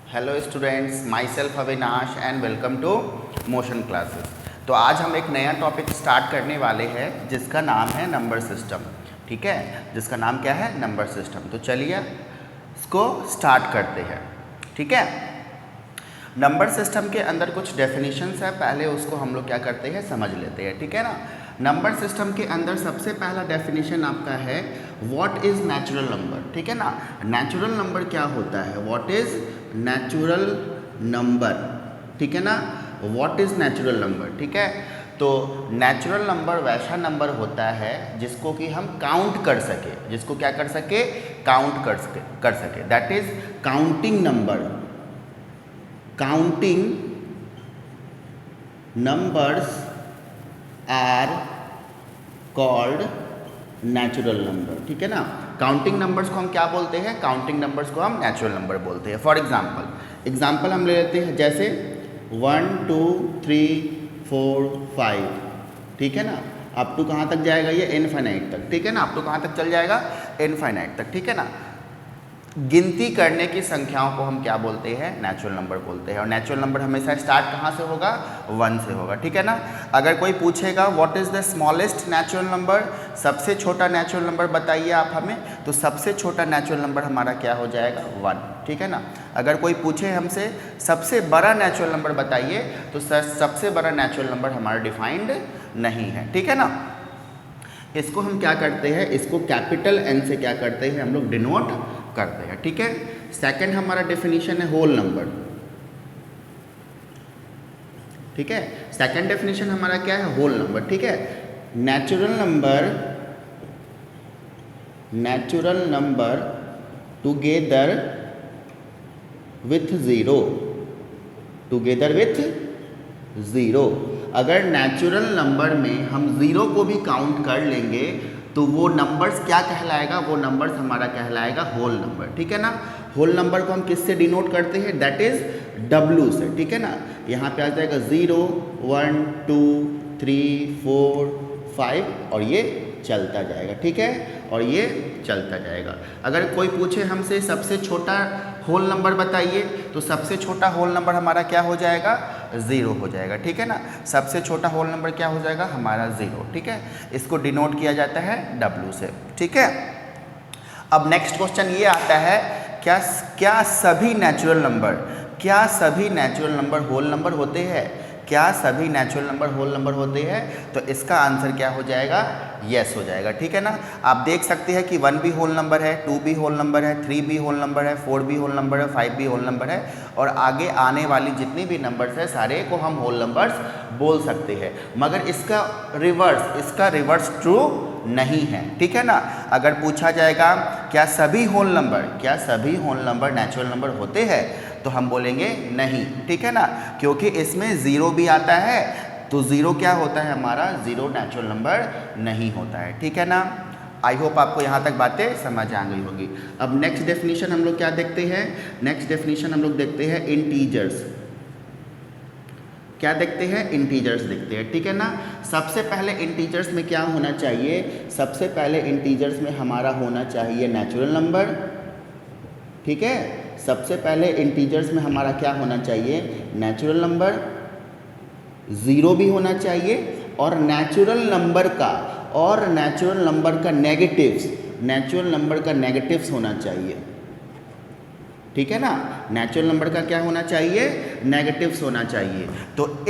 Hello students, myself Avinash and welcome to Motion classes. तो आज हम एक नया टॉपिक स्टार्ट करने वाले हैं जिसका नाम है नंबर सिस्टम। ठीक है, जिसका नाम क्या है? Number system. तो चलिए इसको स्टार्ट करते हैं। ठीक है, नंबर सिस्टम के अंदर कुछ डेफिनेशंस है, पहले उसको हम लोग क्या करते हैं, समझ लेते हैं। ठीक है ना। नंबर सिस्टम के अंदर सबसे पहला डेफिनेशन आपका है व्हाट इज़ नेचुरल नंबर। ठीक है ना। नेचुरल नंबर क्या होता है? What is natural number. ठीक है ना। What is natural number. ठीक है, तो नेचुरल नंबर वैसा नंबर होता है जिसको कि हम काउंट कर सके, जिसको क्या कर सके, काउंट कर सके। That is counting number. Counting numbers are called natural number. ठीक है ना। काउंटिंग नंबर्स को हम क्या बोलते हैं? काउंटिंग नंबर्स को हम नेचुरल नंबर बोलते हैं। फॉर एग्जाम्पल हम ले लेते हैं, जैसे 1 2 3 4 5। ठीक है ना। अप टू कहाँ तक जाएगा? ये इनफाइनाइट तक। ठीक है ना। अप टू कहाँ तक चल जाएगा? इनफाइनाइट तक। ठीक है ना। गिनती करने की संख्याओं को हम क्या बोलते हैं? नेचुरल नंबर बोलते हैं। और नेचुरल नंबर हमेशा स्टार्ट कहाँ से होगा? 1 से होगा। ठीक है ना। अगर कोई पूछेगा what is the smallest natural number, सबसे छोटा नेचुरल नंबर बताइए आप हमें, तो सबसे छोटा नेचुरल नंबर हमारा क्या हो जाएगा? 1। ठीक है ना। अगर कोई पूछे हमसे सबसे बड़ा नेचुरल नंबर बताइए, तो सबसे बड़ा नेचुरल नंबर हमारा डिफाइंड नहीं है। ठीक है ना। इसको हम क्या करते हैं? इसको कैपिटल एन से क्या करते हैं? हम लोग डिनोट करते हैं। ठीक है। सेकंड हमारा डेफिनेशन है होल नंबर। ठीक है, सेकंड डेफिनेशन हमारा क्या है? Whole number. ठीक है, natural number together with zero. अगर नेचुरल नंबर में हम ज़ीरो को भी काउंट कर लेंगे तो वो नंबर्स क्या कहलाएगा? वो नंबर्स हमारा कहलाएगा होल नंबर। ठीक है ना। होल नंबर को हम किससे डिनोट करते हैं? दैट इज W से। ठीक है ना। यहाँ पे आ जाएगा 0 1 2 3 4 5 और ये चलता जाएगा। ठीक है, और ये चलता जाएगा। अगर कोई पूछे हमसे सबसे छोटा होल नंबर बताइए, तो सबसे छोटा होल नंबर हमारा क्या हो जाएगा? 0 हो जाएगा। ठीक है ना। सबसे छोटा होल नंबर क्या हो जाएगा? हमारा 0। ठीक है, इसको डिनोट किया जाता है W से। ठीक है। अब नेक्स्ट क्वेश्चन ये आता है, क्या सभी नेचुरल नंबर होल नंबर होते हैं? क्या सभी नेचुरल नंबर होल नंबर होते हैं? तो इसका आंसर क्या हो जाएगा? यस हो जाएगा। ठीक है ना। आप देख सकते हैं कि 1 भी होल नंबर है, 2 भी होल नंबर है, 3 भी होल नंबर है, 4 भी होल नंबर है, 5 भी होल नंबर है, और आगे आने वाली जितनी भी नंबर्स है सारे को हम होल नंबर्स बोल सकते हैं। मगर इसका रिवर्स ट्रू नहीं है। ठीक है ना। अगर पूछा जाएगा क्या सभी होल नंबर नेचुरल नंबर होते हैं, तो हम बोलेंगे नहीं। ठीक है ना, क्योंकि इसमें 0 भी आता है, तो 0 क्या होता है हमारा? 0 नेचुरल नंबर नहीं होता है। ठीक है ना। आई होप आपको यहाँ तक बातें समझ आ गई होगी। अब नेक्स्ट डेफिनेशन हम लोग क्या देखते हैं? नेक्स्ट डेफिनेशन हम लोग देखते हैं इंटीजर्स। क्या देखते हैं? इंटीजर्स देखते हैं। ठीक है ना। सबसे पहले इंटीजर्स में क्या होना चाहिए? सबसे पहले इंटीजर्स में हमारा होना चाहिए नेचुरल नंबर। ठीक है, सबसे पहले इंटीजर्स में हमारा क्या होना चाहिए? Natural number. 0 भी होना चाहिए, और नेचुरल नंबर का नेगेटिव्स होना चाहिए। ठीक है ना। नेचुरल नंबर का क्या होना चाहिए? नेगेटिव्स होना चाहिए। तो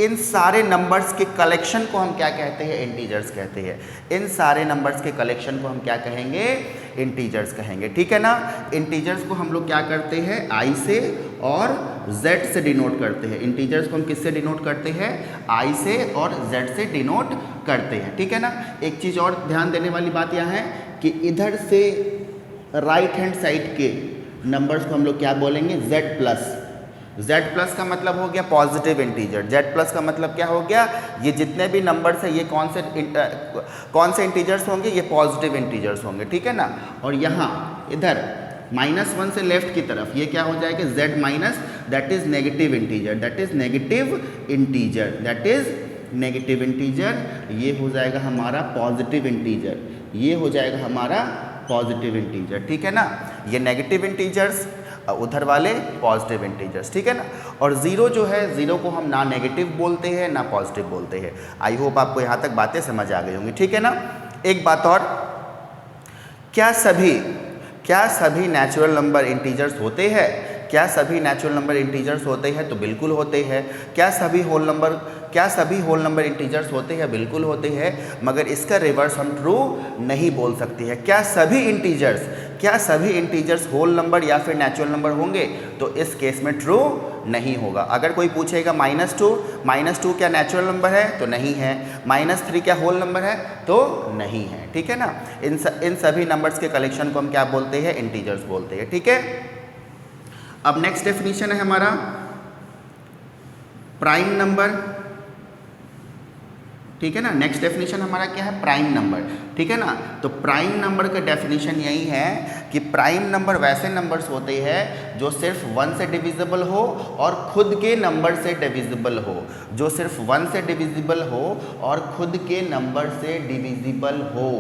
इन सारे नंबर्स के कलेक्शन को हम क्या कहते हैं? इंटीजर्स कहते हैं। इन सारे नंबर्स के कलेक्शन को हम क्या कहेंगे? इंटीजर्स कहेंगे। ठीक है ना। इंटीजर्स को हम लोग क्या करते हैं? I से और Z से डिनोट करते हैं। इंटीजर्स को हम किससे डिनोट करते हैं? I से और Z से डिनोट करते हैं। ठीक है ना। एक चीज़ और ध्यान देने वाली बात यह है कि इधर से राइट हैंड साइड के नंबर्स को हम लोग क्या बोलेंगे? Z प्लस का मतलब हो गया पॉजिटिव इंटीजर। Z प्लस का मतलब क्या हो गया? ये जितने भी नंबर्स है ये कौन से इंटीजर्स होंगे? ये पॉजिटिव इंटीजर्स होंगे। ठीक है ना। और यहाँ इधर -1 से लेफ्ट की तरफ ये क्या हो जाएगा? Z minus, that is negative integer. ये हो जाएगा हमारा पॉजिटिव इंटीजर। ठीक है ना। ये नेगेटिव इंटीजर्स उधर वाले पॉजिटिव इंटीजर्स, ठीक है ना। और ज़ीरो जो है, ज़ीरो को हम ना नेगेटिव बोलते हैं ना पॉजिटिव बोलते हैं। आई होप आपको यहाँ तक बातें समझ आ गई होंगी, ठीक है ना। एक बात और, क्या सभी नेचुरल नंबर इंटीजर्स होते हैं? क्या सभी नेचुरल नंबर इंटीजर्स होते हैं? तो बिल्कुल होते हैं। क्या सभी होल नंबर इंटीजर्स होते हैं? बिल्कुल होते हैं, मगर इसका रिवर्स हम ट्रू नहीं बोल सकते हैं। क्या सभी इंटीजर्स होल नंबर या फिर नेचुरल नंबर होंगे? तो इस केस में ट्रू नहीं होगा। अगर कोई पूछेगा -2 क्या नेचुरल नंबर है? तो नहीं है। -3 क्या होल नंबर है? तो नहीं है, ठीक है ना। इन सभी नंबर्स के कलेक्शन को हम क्या बोलते हैं? इंटीजर्स बोलते हैं, ठीक है। अब नेक्स्ट डेफिनेशन है हमारा प्राइम नंबर, ठीक है ना। नेक्स्ट डेफिनेशन हमारा क्या है? प्राइम नंबर, ठीक है ना। तो प्राइम नंबर का डेफिनेशन यही है कि प्राइम नंबर वैसे नंबर्स होते हैं जो सिर्फ 1 से डिविजिबल हो और खुद के नंबर से डिविजिबल हो, जो सिर्फ 1 से डिविजिबल हो और खुद के नंबर से डिविजिबल हो,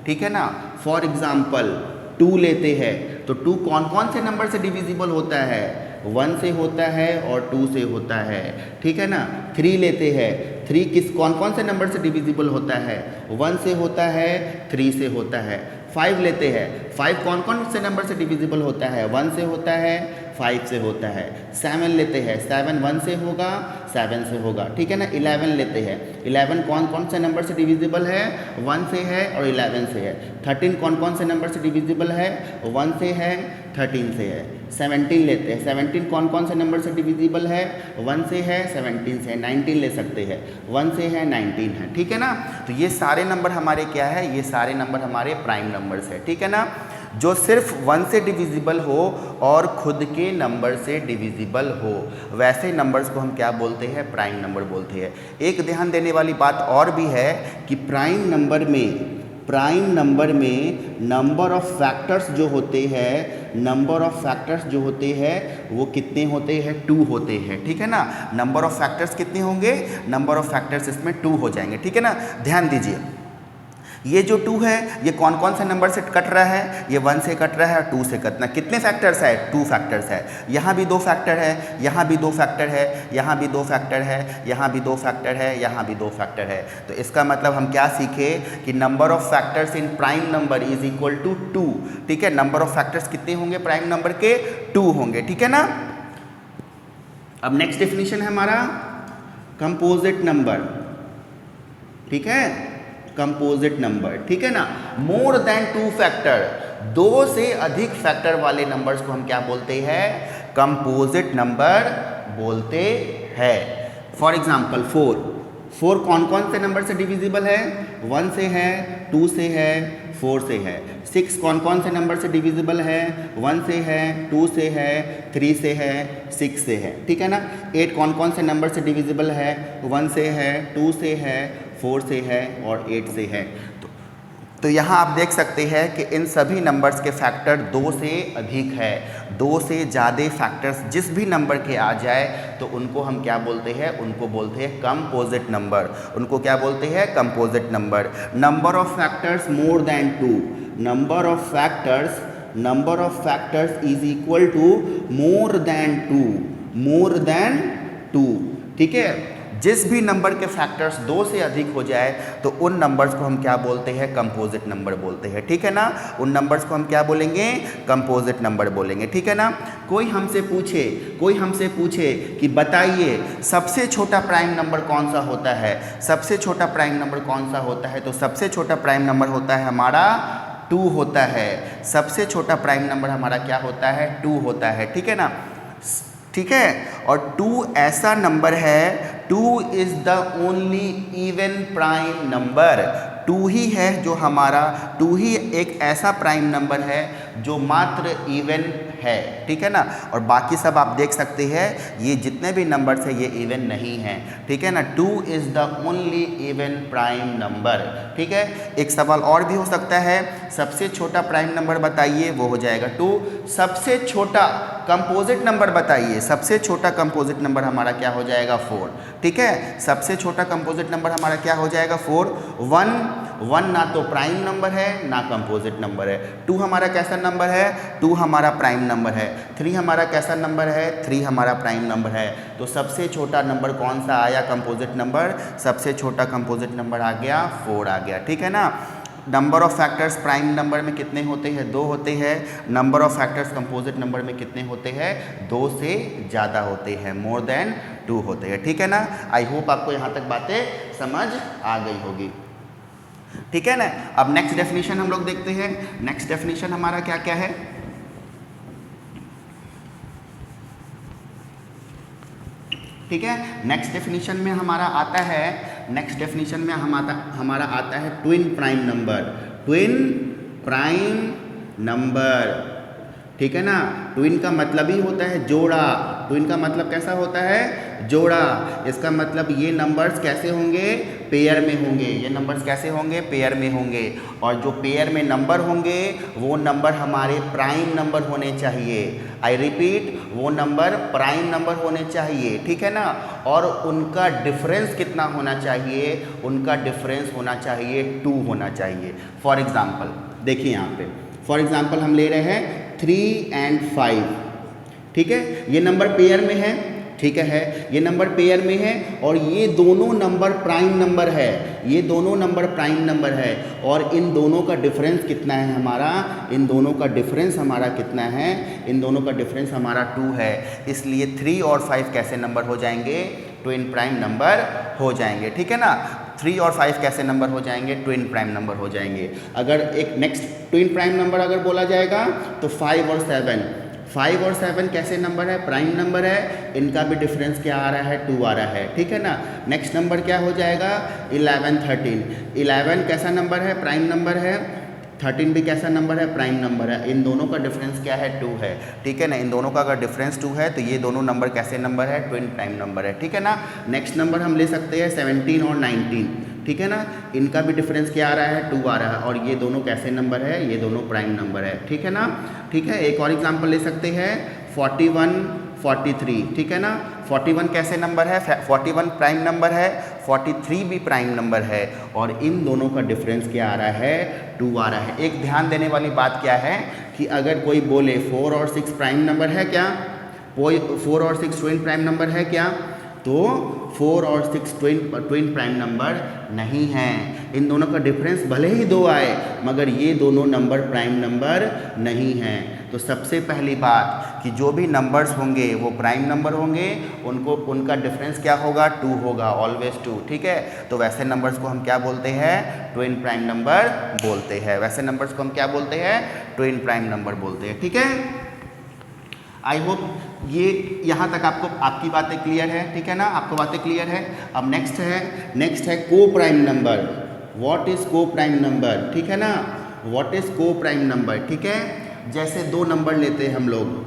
ठीक है ना। फॉर एग्जाम्पल 2 लेते हैं तो 2 कौन कौन से नंबर से डिविजिबल होता है? 1 से होता है और 2 से होता है, ठीक है ना। 3 लेते हैं, 3 कौन कौन से नंबर से डिविजिबल होता है? 1 से होता है, 3 से होता है। 5 लेते हैं, 5 कौन कौन से नंबर से डिविजिबल होता है? 1 से होता है, 5 से होता है। 7 लेते हैं, 7 1 से होगा, 7 से होगा, ठीक है ना। 11 लेते हैं, 11 कौन कौन से नंबर से डिविजिबल है? 1 से है और 11 से है। 13 कौन कौन से नंबर से डिविजिबल है? 1 से है, 13 से है। 17 लेते हैं, 17 कौन कौन से नंबर से डिविजिबल है? 1 से है, 17 से है। 19 ले सकते हैं, 1 से है, 19 है, ठीक है ना। तो ये सारे नंबर हमारे क्या है? ये सारे नंबर हमारे प्राइम नंबर्स है, ठीक है ना। जो सिर्फ 1 से डिविजिबल हो और खुद के नंबर से डिविजिबल हो, वैसे नंबर्स को हम क्या बोलते हैं? प्राइम नंबर बोलते हैं। एक ध्यान देने वाली बात और भी है कि प्राइम नंबर में नंबर ऑफ फैक्टर्स जो होते हैं वो कितने होते हैं? 2 होते हैं, ठीक है ना। नंबर ऑफ फैक्टर्स कितने होंगे? नंबर ऑफ फैक्टर्स इसमें 2 हो जाएंगे, ठीक है ना। ध्यान दीजिए, ये जो 2 है ये कौन कौन से नंबर से कट रहा है? ये 1 से कट रहा है और 2 से कटना। कितने फैक्टर्स है? 2 फैक्टर्स है। यहाँ भी 2 फैक्टर है, यहाँ भी 2 फैक्टर है, यहाँ भी 2 फैक्टर है, यहाँ भी 2 फैक्टर है, यहाँ भी 2 फैक्टर है। तो इसका मतलब हम क्या सीखे कि number of factors in prime number is equal to 2, ठीक है। नंबर ऑफ फैक्टर्स कितने होंगे प्राइम नंबर के? 2 होंगे, ठीक है ना। अब नेक्स्ट डेफिनेशन है हमारा कंपोजिट नंबर, ठीक है। कंपोजिट नंबर, ठीक है ना। मोर देन 2 फैक्टर, 2 से अधिक फैक्टर वाले नंबर्स को हम क्या बोलते हैं? कंपोजिट नंबर बोलते हैं। फॉर एग्जाम्पल 4 कौन कौन से नंबर से डिविजिबल है? 1 से है, 2 से है, 4 से है। 6 कौन कौन से नंबर से डिविजिबल है? 1 से है, 2 से है, 3 से है, 6 से है, ठीक है ना। 8 कौन कौन से नंबर से डिविजिबल है? 1 से है, 2 से है, 4 से है और 8 से है। तो यहाँ आप देख सकते हैं कि इन सभी नंबर्स के फैक्टर 2 से अधिक है। 2 से ज़्यादा फैक्टर्स जिस भी नंबर के आ जाए तो उनको हम क्या बोलते हैं? उनको बोलते हैं कंपोजिट नंबर। उनको क्या बोलते हैं? Composite number. Number of factors more than 2, number of factors is equal to more than 2, ठीक है। जिस भी नंबर के फैक्टर्स 2 से अधिक हो जाए तो उन नंबर्स को हम क्या बोलते हैं? कंपोजिट नंबर बोलते हैं, ठीक है ना। उन नंबर्स को हम क्या बोलेंगे? कंपोजिट नंबर बोलेंगे, ठीक है ना। कोई हमसे पूछे कि बताइए सबसे छोटा प्राइम नंबर कौन सा होता है? सबसे छोटा प्राइम नंबर कौन सा होता है? तो सबसे छोटा प्राइम नंबर होता है हमारा 2 होता है। सबसे छोटा प्राइम नंबर हमारा क्या होता है? 2 होता है, ठीक है ना, ठीक है। और 2 ऐसा नंबर है, 2 is the only even prime number. 2 ही है जो हमारा, 2 ही एक ऐसा प्राइम नंबर है जो मात्र इवन है, ठीक है ना। और बाकी सब आप देख सकते हैं ये जितने भी नंबर्स हैं ये इवन नहीं हैं, ठीक है ना। 2 is the only even prime number, ठीक है। एक सवाल और भी हो सकता है, सबसे छोटा प्राइम नंबर बताइए, वो हो जाएगा 2। सबसे छोटा कंपोजिट नंबर बताइए, सबसे छोटा कंपोजिट नंबर हमारा क्या हो जाएगा? 4, ठीक है। सबसे छोटा कंपोजिट नंबर हमारा क्या हो जाएगा? 4। 1 1 ना तो प्राइम नंबर है ना कंपोजिट नंबर है। 2 हमारा कैसा नंबर है? 2 हमारा प्राइम नंबर है। 3 हमारा कैसा नंबर है? 3 हमारा प्राइम नंबर है। तो सबसे छोटा नंबर कौन सा आया कंपोजिट नंबर? सबसे छोटा कंपोजिट नंबर आ गया 4 आ गया, ठीक है ना। Number of factors prime number में कितने होते हैं? 2 होते हैं। Number of factors composite number में कितने होते हैं? 2 से ज़्यादा होते हैं, मोर देन 2 होते हैं, ठीक है ना। आई होप आपको यहाँ तक बातें समझ आ गई होगी, ठीक है ना। अब नेक्स्ट डेफिनेशन हम लोग देखते हैं। नेक्स्ट डेफिनेशन हमारा क्या क्या है? ठीक है, नेक्स्ट डेफिनेशन में हमारा आता है, नेक्स्ट डेफिनेशन में हमारा आता है twin prime number. Twin prime number, ठीक है ना। ट्विन का मतलब ही होता है जोड़ा। ट्विन का मतलब कैसा होता है? जोड़ा। इसका मतलब ये नंबर्स कैसे होंगे? पेयर में होंगे। ये नंबर्स कैसे होंगे? पेयर में होंगे। और जो पेयर में नंबर होंगे वो नंबर हमारे प्राइम नंबर होने चाहिए। आई रिपीट, वो नंबर प्राइम नंबर होने चाहिए, ठीक है ना। और उनका डिफरेंस कितना होना चाहिए? उनका डिफरेंस होना चाहिए 2 होना चाहिए। फॉर एग्जाम्पल देखिए यहाँ पे, फॉर एग्जाम्पल हम ले रहे हैं 3 and 5, ठीक है। ये नंबर पेयर में है, ठीक है, ये नंबर पेयर में है और ये दोनों नंबर प्राइम नंबर है। ये दोनों नंबर प्राइम नंबर है और इन दोनों का डिफरेंस कितना है हमारा? इन दोनों का डिफरेंस हमारा कितना है? इन दोनों का डिफरेंस हमारा 2 है। इसलिए 3 और 5 कैसे नंबर हो जाएंगे? ट्विन प्राइम नंबर हो जाएंगे, ठीक है ना। 3 और 5 कैसे नंबर हो जाएंगे? ट्विन प्राइम नंबर हो जाएंगे। अगर एक नेक्स्ट ट्विन प्राइम नंबर अगर बोला जाएगा तो 5 और 7, 5 और 7 कैसे नंबर है? प्राइम नंबर है। इनका भी डिफरेंस क्या आ रहा है? 2 आ रहा है, ठीक है ना। नेक्स्ट नंबर क्या हो जाएगा? 11, 13। 11 कैसा नंबर है? प्राइम नंबर है। 13 भी कैसा नंबर है? प्राइम नंबर है। इन दोनों का डिफरेंस क्या है? 2 है, ठीक है ना। इन दोनों का अगर डिफरेंस 2 है तो ये दोनों नंबर कैसे नंबर है? ट्विन प्राइम नंबर है, ठीक है ना। नेक्स्ट नंबर हम ले सकते हैं 17 और 19, ठीक है ना। इनका भी डिफरेंस क्या आ रहा है? 2 आ रहा है और ये दोनों कैसे नंबर है? ये दोनों प्राइम नंबर है, ठीक है ना। ठीक है, एक और एग्जांपल ले सकते हैं 41, 43, ठीक है ना। 41 कैसे नंबर है? 41 प्राइम नंबर है। 43 भी प्राइम नंबर है और इन दोनों का डिफरेंस क्या आ रहा है? 2 आ रहा है। एक ध्यान देने वाली बात क्या है कि अगर कोई बोले 4 और 6 प्राइम नंबर है क्या? कोई 4 और 6 ट्विन प्राइम नंबर है क्या? तो 4 और 6 ट्विन प्राइम नंबर नहीं हैं। इन दोनों का डिफरेंस भले ही 2 आए मगर ये दोनों नंबर प्राइम नंबर नहीं हैं। तो सबसे पहली बात कि जो भी नंबर्स होंगे वो प्राइम नंबर होंगे, उनका डिफरेंस क्या होगा? 2 होगा, ऑलवेज 2, ठीक है। तो वैसे नंबर्स को हम क्या बोलते हैं? ट्विन प्राइम नंबर बोलते हैं। वैसे नंबर्स को हम क्या बोलते हैं? ट्विन प्राइम नंबर बोलते हैं, ठीक है। आई होप ये यहाँ तक आपकी बातें क्लियर है, ठीक है ना। आपको बातें क्लियर है। अब नेक्स्ट है को प्राइम नंबर। व्हाट इज को प्राइम नंबर? ठीक है ना, व्हाट इज को प्राइम नंबर? ठीक है, जैसे 2 नंबर लेते हैं हम लोग,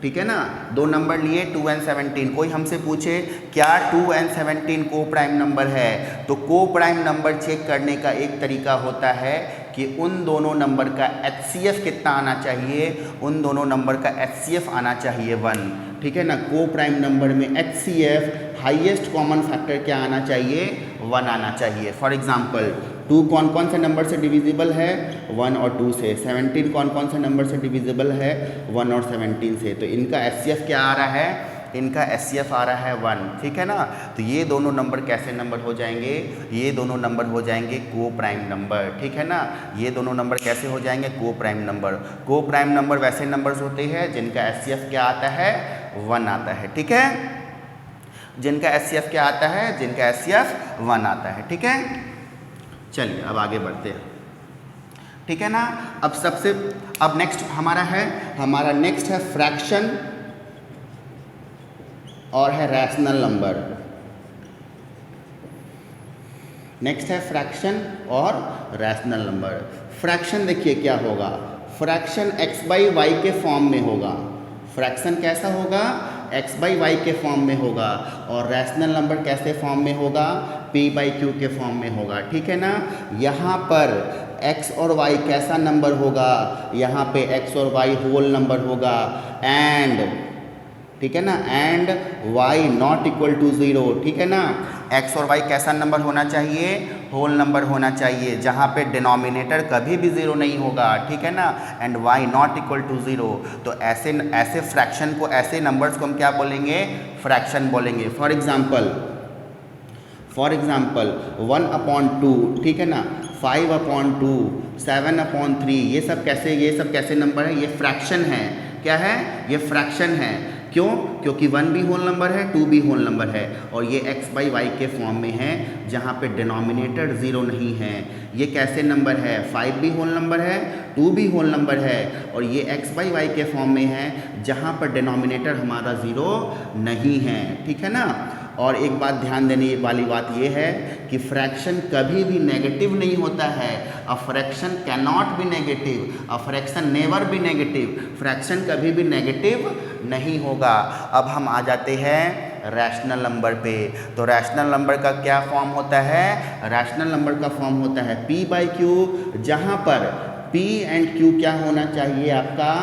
ठीक है ना। 2 नंबर लिए 2 and 17। कोई हमसे पूछे क्या 2 and 17 को प्राइम नंबर है? तो को प्राइम नंबर चेक करने का एक तरीका होता है कि उन दोनों नंबर का HCF कितना आना चाहिए? उन दोनों नंबर का HCF आना चाहिए 1, ठीक है ना। को प्राइम नंबर में HCF हाईएस्ट कॉमन फैक्टर क्या आना चाहिए? 1 आना चाहिए। फॉर एग्जांपल 2 कौन कौन से नंबर से डिविजिबल है? 1 और 2 से। 17 कौन कौन से नंबर से डिविजिबल है? 1 और 17 से। तो इनका HCF क्या आ रहा है? इनका HCF आ रहा है 1, ठीक है ना। तो ये दोनों नंबर कैसे नंबर हो जाएंगे? ये दोनों नंबर हो जाएंगे को प्राइम नंबर, ठीक है ना। ये दोनों नंबर कैसे हो जाएंगे? को प्राइम नंबर। को प्राइम नंबर वैसे नंबर्स होते हैं जिनका HCF क्या आता है? 1 आता है, ठीक है। जिनका HCF क्या आता है? जिनका HCF 1 आता है, ठीक है। चलिए अब आगे बढ़ते हैं, ठीक है ना। अब नेक्स्ट हमारा नेक्स्ट है फ्रैक्शन और है रैशनल नंबर। नेक्स्ट है फ्रैक्शन और रैशनल नंबर। फ्रैक्शन देखिए क्या होगा? फ्रैक्शन x/y के फॉर्म में होगा। फ्रैक्शन कैसा होगा? x/y के फॉर्म में होगा। और रैशनल नंबर कैसे फॉर्म में होगा? p/q के फॉर्म में होगा, ठीक है ना। यहाँ पर x और y कैसा नंबर होगा? यहाँ पे x और y होल नंबर होगा। एंड, ठीक है ना, and y not equal to 0, ठीक है ना। x और y कैसा नंबर होना चाहिए? होल नंबर होना चाहिए, जहाँ पे डिनोमिनेटर कभी भी ज़ीरो नहीं होगा, ठीक है ना, and y not equal to zero. तो ऐसे फ्रैक्शन को, ऐसे नंबर्स को हम क्या बोलेंगे, फ्रैक्शन बोलेंगे। फॉर एग्जाम्पल 1/2, ठीक है ना, 5/2, 7/3, ये सब कैसे नंबर है, ये फ्रैक्शन है। क्या है, ये फ्रैक्शन है। क्यों, क्योंकि 1 भी होल नंबर है, 2 भी होल नंबर है, और ये x/y के फॉर्म में है, जहाँ पे डिनोमिनेटर ज़ीरो नहीं है। ये कैसे नंबर है, 5 भी होल नंबर है, 2 भी होल नंबर है, और ये x/y के फॉर्म में है, जहाँ पर डिनोमिनेटर हमारा ज़ीरो नहीं है, ठीक है ना। और एक बात ध्यान देने वाली बात ये है कि फ्रैक्शन कभी भी नेगेटिव नहीं होता है। A fraction can not be negative, a fraction never be negative, fraction कभी भी नेगेटिव नहीं होगा। अब हम आ जाते हैं रैशनल नंबर पे। तो रैशनल नंबर का क्या फॉर्म होता है, रैशनल नंबर का फॉर्म होता है p/q, जहाँ पर p एंड q क्या होना चाहिए आपका,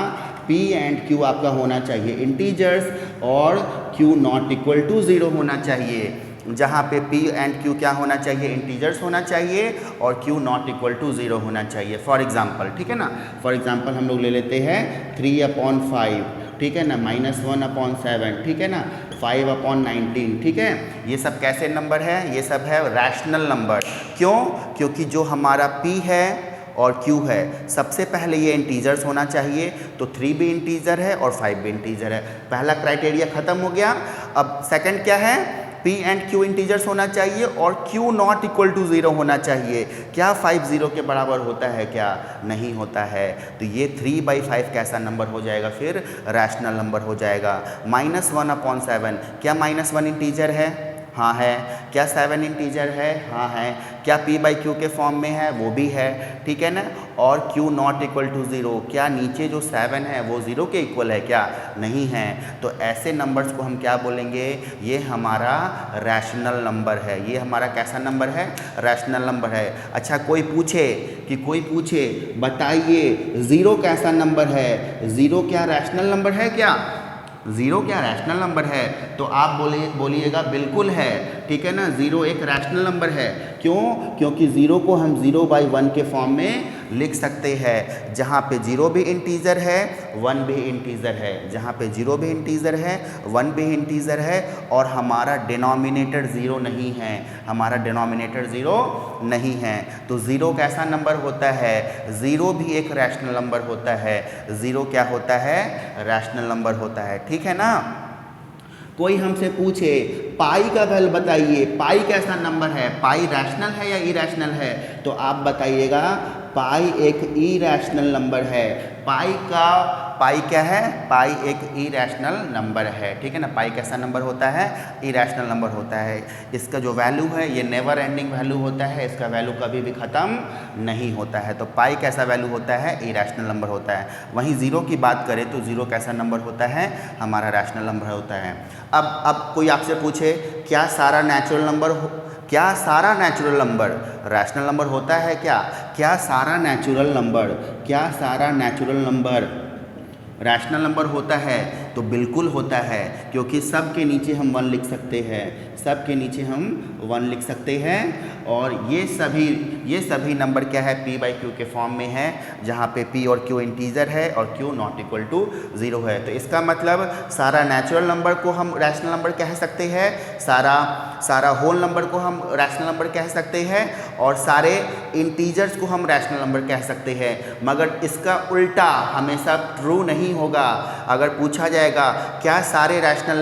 p एंड q आपका होना चाहिए इंटीजर्स, और q not equal to zero होना चाहिए। जहाँ पे p एंड q क्या होना चाहिए, इंटीजर्स होना चाहिए, और q not equal to zero होना चाहिए। फॉर एग्जांपल, ठीक है ना, फॉर एग्जांपल हम लोग ले लेते हैं 3/5, ठीक है ना, -1/7, ठीक है ना, 5/19, ठीक है। ये सब कैसे नंबर है, ये सब है रैशनल नंबर। क्यों, क्योंकि जो हमारा p है और q है, सबसे पहले ये इंटीजर्स होना चाहिए। तो 3 भी इंटीजर है और 5 भी इंटीजर है। पहला क्राइटेरिया ख़त्म हो गया। अब सेकंड क्या है, p एंड q इंटीजर्स होना चाहिए और q not equal to zero होना चाहिए। क्या 5 0 के बराबर होता है, क्या नहीं होता है। तो ये 3/5 कैसा नंबर हो जाएगा, फिर रैशनल नंबर हो जाएगा। -1/7, क्या -1 इंटीजर है, हाँ है। क्या 7 इंटीजर है, हाँ है। क्या p/q के फॉर्म में है, वो भी है, ठीक है ना। और q not equal to zero, क्या नीचे जो 7 है वो ज़ीरो के इक्वल है, क्या नहीं है। तो ऐसे नंबर्स को हम क्या बोलेंगे, ये हमारा रैशनल नंबर है। ये हमारा कैसा नंबर है, रैशनल नंबर है। अच्छा, कोई पूछे बताइए ज़ीरो कैसा नंबर है, ज़ीरो क्या रैशनल नंबर है, क्या ज़ीरो क्या रैशनल नंबर है। तो आप बोलिएगा बिल्कुल है, ठीक है ना, ज़ीरो एक रैशनल नंबर है। क्यों, क्योंकि ज़ीरो को हम 0/1 के फॉर्म में लिख सकते हैं, जहाँ पे 0 भी इंटीजर है, 1 भी इंटीजर है, जहाँ पे 0 भी इंटीजर है, 1 भी इंटीजर है, और हमारा डिनोमिनेटर ज़ीरो नहीं है, हमारा डिनोमिनेटर ज़ीरो नहीं है। तो ज़ीरो कैसा नंबर होता है, ज़ीरो भी एक रैशनल नंबर होता है। ज़ीरो क्या होता है, रैशनल नंबर होता है, ठीक है ना। कोई हमसे पूछे पाई का वैल्यू बताइए, पाई कैसा नंबर है, पाई रैशनल है या इरैशनल है, तो आप बताइएगा पाई एक इरैशनल नंबर है। पाई क्या है, पाई एक इरैशनल नंबर है, ठीक है ना। पाई कैसा नंबर होता है, इरैशनल नंबर होता है। इसका जो वैल्यू है ये नेवर एंडिंग वैल्यू होता है, इसका वैल्यू कभी भी ख़त्म नहीं होता है। तो पाई कैसा वैल्यू होता है, इरैशनल नंबर होता है। वहीं ज़ीरो की बात करें तो ज़ीरो कैसा नंबर होता है, हमारा रैशनल नंबर होता है। अब कोई आपसे पूछे क्या सारा नेचुरल नंबर रैशनल नंबर होता है, क्या सारा नेचुरल नंबर रैशनल नंबर होता है, तो बिल्कुल होता है, क्योंकि सब के नीचे हम 1 लिख सकते हैं, सब के नीचे हम 1 लिख सकते हैं। और ये सभी नंबर क्या है, p/q के फॉर्म में है, जहाँ पे p और q इंटीजर है और q not equal to zero है। तो इसका मतलब सारा नेचुरल नंबर को हम रैशनल नंबर कह सकते हैं, सारा होल नंबर को हम रैशनल नंबर कह सकते हैं, और सारे इंटीजर्स को हम रैशनल नंबर कह सकते हैं। मगर इसका उल्टा हमेशा ट्रू नहीं होगा। अगर पूछा जाएगा क्या सारे रैशनल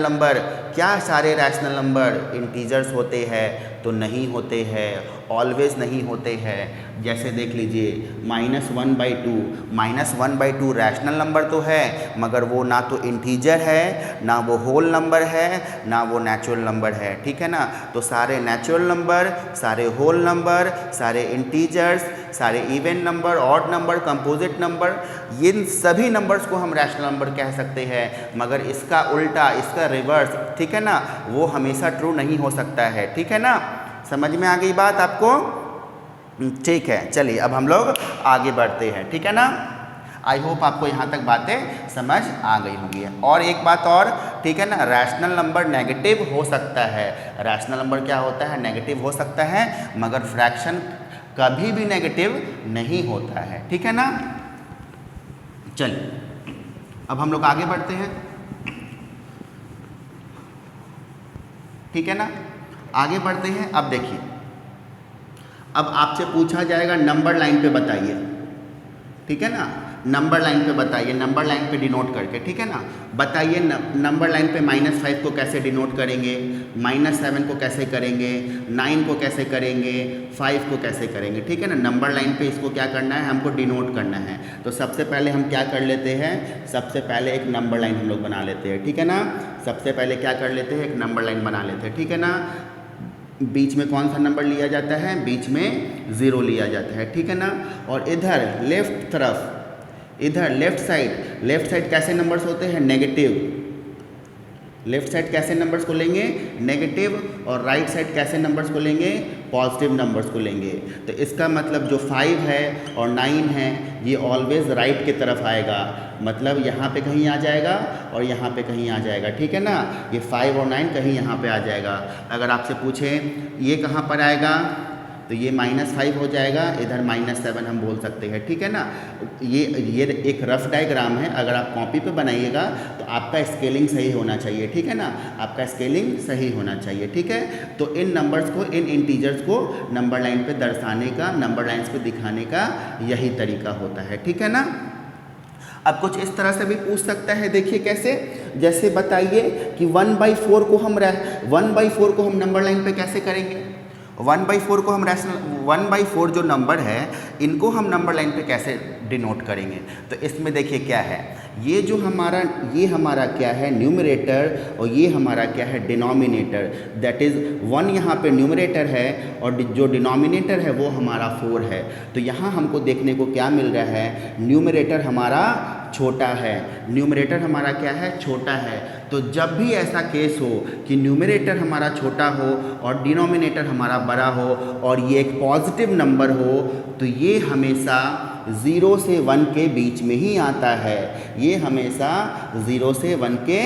नंबर इंटीजर्स होते हैं, तो नहीं होते हैं, ऑलवेज नहीं होते हैं। जैसे देख लीजिए -1/2 रैशनल नंबर तो है, मगर वो ना तो इंटीजर है, ना वो होल नंबर है, ना वो नेचुरल नंबर है, ठीक है ना। तो सारे नेचुरल नंबर, सारे होल नंबर, सारे इंटीजर्स, सारे even number, odd number, composite number, इन सभी नंबर्स को हम रैशनल नंबर कह सकते हैं। मगर इसका उल्टा, इसका रिवर्स, ठीक है ना, वो हमेशा ट्रू नहीं हो सकता है, ठीक है ना। समझ में आ गई बात आपको, ठीक है। चलिए अब हम लोग आगे बढ़ते हैं, ठीक है ना। आई होप आपको यहाँ तक बातें समझ आ गई होंगी। और एक बात और, ठीक है ना, रैशनल नंबर नेगेटिव हो सकता है। रैशनल नंबर क्या होता है? नेगेटिव हो सकता है, मगर फ्रैक्शन कभी भी नेगेटिव नहीं होता है, ठीक है ना। चलिए अब हम लोग आगे बढ़ते हैं, ठीक है ना। आगे बढ़ते हैं। अब देखिए, अब आपसे पूछा जाएगा नंबर लाइन पे बताइए, ठीक है ना। नंबर लाइन पे बताइए, नंबर लाइन पे डिनोट करके, ठीक है ना। बताइए नंबर लाइन पे -5 को कैसे डिनोट करेंगे, -7 को कैसे करेंगे, 9 को कैसे करेंगे, 5 को कैसे करेंगे, ठीक है ना। नंबर लाइन पे इसको क्या करना है, हमको डिनोट करना है। तो सबसे पहले हम क्या कर लेते हैं, सबसे पहले एक नंबर लाइन हम लोग बना लेते हैं, ठीक है ना। सबसे पहले क्या कर लेते हैं, एक नंबर लाइन बना लेते हैं, ठीक है ना। बीच में कौन सा नंबर लिया जाता है, बीच में 0 लिया जाता है, ठीक है ना। और इधर लेफ्ट तरफ, इधर लेफ्ट साइड कैसे नंबर्स होते हैं, नेगेटिव। लेफ्ट साइड कैसे नंबर्स को लेंगे, नेगेटिव। और राइट साइड कैसे नंबर्स को लेंगे, पॉजिटिव नंबर्स को लेंगे। तो इसका मतलब जो 5 है और 9 है ये ऑलवेज राइट की तरफ आएगा, मतलब यहाँ पे कहीं आ जाएगा और यहाँ पे कहीं आ जाएगा, ठीक है ना। ये 5 और 9 कहीं यहाँ पे आ जाएगा। अगर आपसे पूछें ये कहाँ पर आएगा, तो ये -5 हो जाएगा, इधर -7 हम बोल सकते हैं, ठीक है ना। ये एक रफ डायग्राम है, अगर आप कॉपी पे बनाइएगा तो आपका स्केलिंग सही होना चाहिए, ठीक है ना। आपका स्केलिंग सही होना चाहिए, ठीक है। तो इन नंबर्स को, इन इंटीजर्स को नंबर लाइन पे दर्शाने का, नंबर लाइन्स पे दिखाने का यही तरीका होता है, ठीक है ना। अब कुछ इस तरह से भी पूछ सकता है, देखिए कैसे, जैसे बताइए कि 1/4 को हम 1/4 को हम नंबर लाइन पे कैसे करेंगे। 1/4 को हम रैशनल 1/4 जो नंबर है इनको हम नंबर लाइन पे कैसे डिनोट करेंगे। तो इसमें देखिए क्या है, ये हमारा क्या है, न्यूमरेटर, और ये हमारा क्या है, डिनोमिनेटर। दैट इज़ 1 यहाँ पे न्यूमरेटर है और जो डिनोमिनेटर है वो हमारा 4 है। तो यहाँ हमको देखने को क्या मिल रहा है, न्यूमरेटर हमारा छोटा है, न्यूमरेटर हमारा क्या है, छोटा है। तो जब भी ऐसा केस हो कि न्यूमरेटर हमारा छोटा हो और डिनोमिनेटर हमारा बड़ा हो और ये एक पॉजिटिव नंबर हो, तो ये हमेशा 0 से 1 के बीच में ही आता है। ये हमेशा 0 से 1 के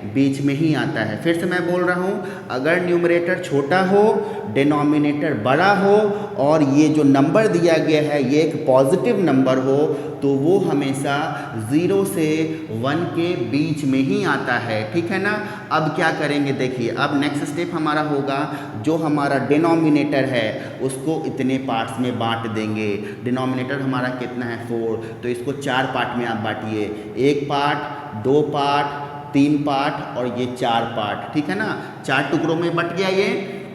बीच में ही आता है। फिर से मैं बोल रहा हूँ, अगर न्यूमरेटर छोटा हो, डिनोमिनेटर बड़ा हो और ये जो नंबर दिया गया है ये एक पॉजिटिव नंबर हो, तो वो हमेशा 0 से 1 के बीच में ही आता है, ठीक है ना। अब क्या करेंगे, देखिए अब नेक्स्ट स्टेप हमारा होगा, जो हमारा डिनोमिनेटर है उसको इतने पार्ट्स में बांट देंगे। डिनोमिनेटर हमारा कितना है, 4, तो इसको 4 पार्ट में आप बांटिए, 1 पार्ट, 2 पार्ट, 3 पार्ट और ये 4 पार्ट, ठीक है ना। 4 टुकड़ों में बट गया ये,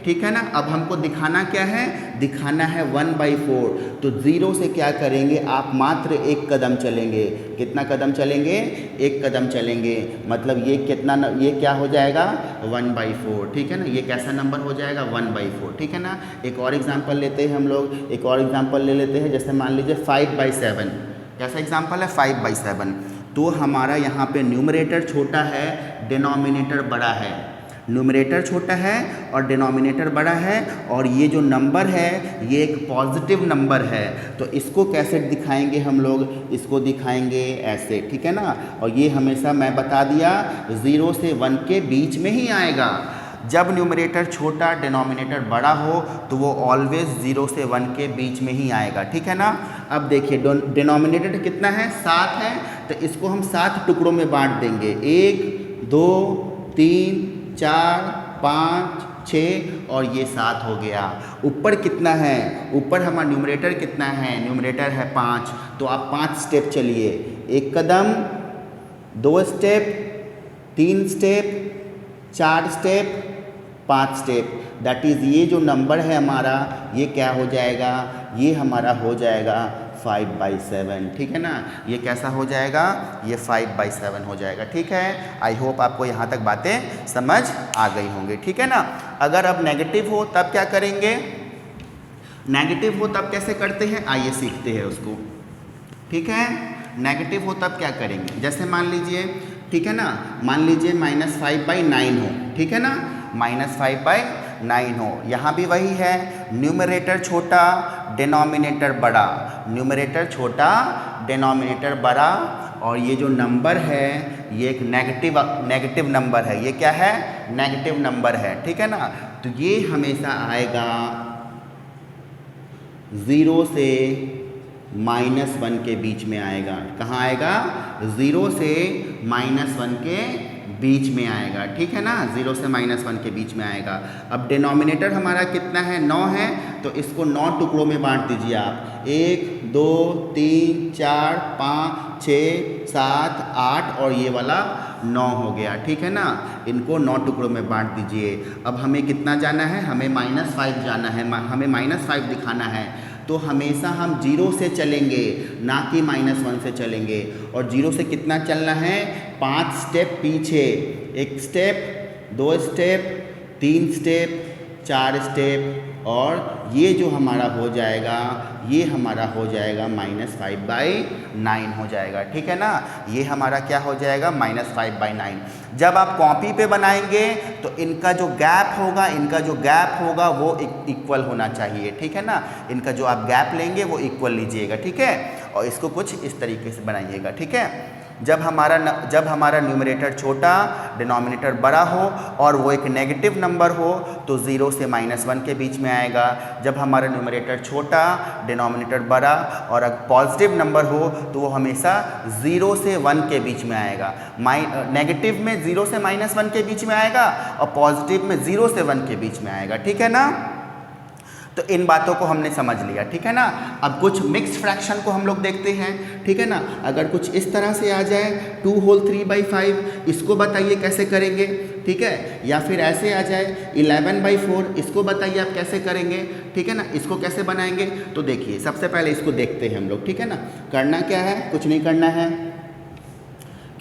ठीक है ना। अब हमको दिखाना क्या है, दिखाना है 1/4। तो 0 से क्या करेंगे, आप मात्र 1 कदम चलेंगे। कितना कदम चलेंगे, 1 कदम चलेंगे, मतलब ये कितना, ये क्या हो जाएगा, 1/4, ठीक है ना। ये कैसा नंबर हो जाएगा, 1/4, ठीक है ना। एक और एग्जाम्पल लेते हैं हम लोग, एक और एग्जाम्पल ले लेते हैं, जैसे मान लीजिए 5/7। कैसा एग्जाम्पल है, 5/7। तो हमारा यहाँ पे न्यूमरेटर छोटा है, डिनोमिनेटर बड़ा है। न्यूमरेटर छोटा है और डिनोमिनेटर बड़ा है, और ये जो नंबर है ये एक पॉजिटिव नंबर है। तो इसको कैसे दिखाएंगे हम लोग, इसको दिखाएंगे ऐसे, ठीक है ना। और ये हमेशा मैं बता दिया 0 से 1 के बीच में ही आएगा। जब न्यूमरेटर छोटा, डिनोमिनेटर बड़ा हो, तो वो ऑलवेज 0 से 1 के बीच में ही आएगा, ठीक है ना। अब देखिए डिनोमिनेटर कितना है, 7 है, तो इसको हम 7 टुकड़ों में बांट देंगे, 1, 2, 3, 4, 5, 6 और ये 7 हो गया। ऊपर कितना है, ऊपर हमारा न्यूमरेटर कितना है, न्यूमरेटर है 5, तो आप 5 स्टेप चलिए, 1 कदम, 2 step, 3 step, 4 step, 5 step. That is ये जो नंबर है हमारा, ये क्या हो जाएगा, ये हमारा हो जाएगा 5/7, ठीक है ना। ये कैसा हो जाएगा, ये 5/7 हो जाएगा, ठीक है। आई होप आपको यहाँ तक बातें समझ आ गई होंगी, ठीक है ना। अगर अब नेगेटिव हो तब क्या करेंगे, नेगेटिव हो तब कैसे करते हैं, आइए सीखते हैं उसको, ठीक है। नेगेटिव हो तब क्या करेंगे, जैसे मान लीजिए, ठीक है ना, मान लीजिए -5/9 हो, ठीक है ना, -5/9 9 हो। यहाँ भी वही है, न्यूमरेटर छोटा डिनोमिनेटर बड़ा, न्यूमरेटर छोटा डिनोमिनेटर बड़ा, और ये जो नंबर है ये एक नेगेटिव नंबर है। ये क्या है? नेगेटिव नंबर है, ठीक है ना। तो ये हमेशा आएगा 0 से -1 के बीच में आएगा। कहाँ आएगा? 0 से -1 के बीच में आएगा, ठीक है ना। 0 से -1 के बीच में आएगा। अब डिनोमिनेटर हमारा कितना है? 9 है, तो इसको 9 टुकड़ों में बांट दीजिए आप। 1 2 3 4 5 6 7 8 और ये वाला 9 हो गया, ठीक है ना। इनको 9 टुकड़ों में बांट दीजिए। अब हमें कितना जाना है? हमें -5 जाना है, हमें -5 दिखाना है। तो हमेशा हम 0 से चलेंगे, ना कि -1 से चलेंगे। और 0 से कितना चलना है? 5 स्टेप पीछे, 1 स्टेप 2 स्टेप 3 स्टेप 4 स्टेप, और ये जो हमारा हो जाएगा, ये हमारा हो जाएगा -5/9 हो जाएगा, ठीक है ना। ये हमारा क्या हो जाएगा? -5/9। जब आप कॉपी पे बनाएंगे तो इनका जो गैप होगा वो इक्वल होना चाहिए, ठीक है ना। इनका जो आप गैप लेंगे वो इक्वल लीजिएगा, ठीक है। और इसको कुछ इस तरीके से बनाइएगा, ठीक है। जब हमारा न्यूमरेटर छोटा डिनोमिनेटर बड़ा हो और वो एक नेगेटिव नंबर हो तो 0 से -1 के बीच में आएगा। जब हमारा न्यूमरेटर छोटा डिनोमिनेटर बड़ा और अगर पॉजिटिव नंबर हो तो वो हमेशा 0 से 1 के बीच में आएगा। नेगेटिव में 0 से -1 के बीच में आएगा और पॉजिटिव में 0 से 1 के बीच में आएगा, ठीक है ना। तो इन बातों को हमने समझ लिया, ठीक है ना। अब कुछ मिक्स्ड फ्रैक्शन को हम लोग देखते हैं, ठीक है ना। अगर कुछ इस तरह से आ जाए 2 होल 3/5, इसको बताइए कैसे करेंगे, ठीक है। या फिर ऐसे आ जाए 11/4, इसको बताइए आप कैसे करेंगे, ठीक है ना। इसको कैसे बनाएंगे? तो देखिए सबसे पहले इसको देखते हैं हम लोग, ठीक है ना। करना क्या है? कुछ नहीं करना है,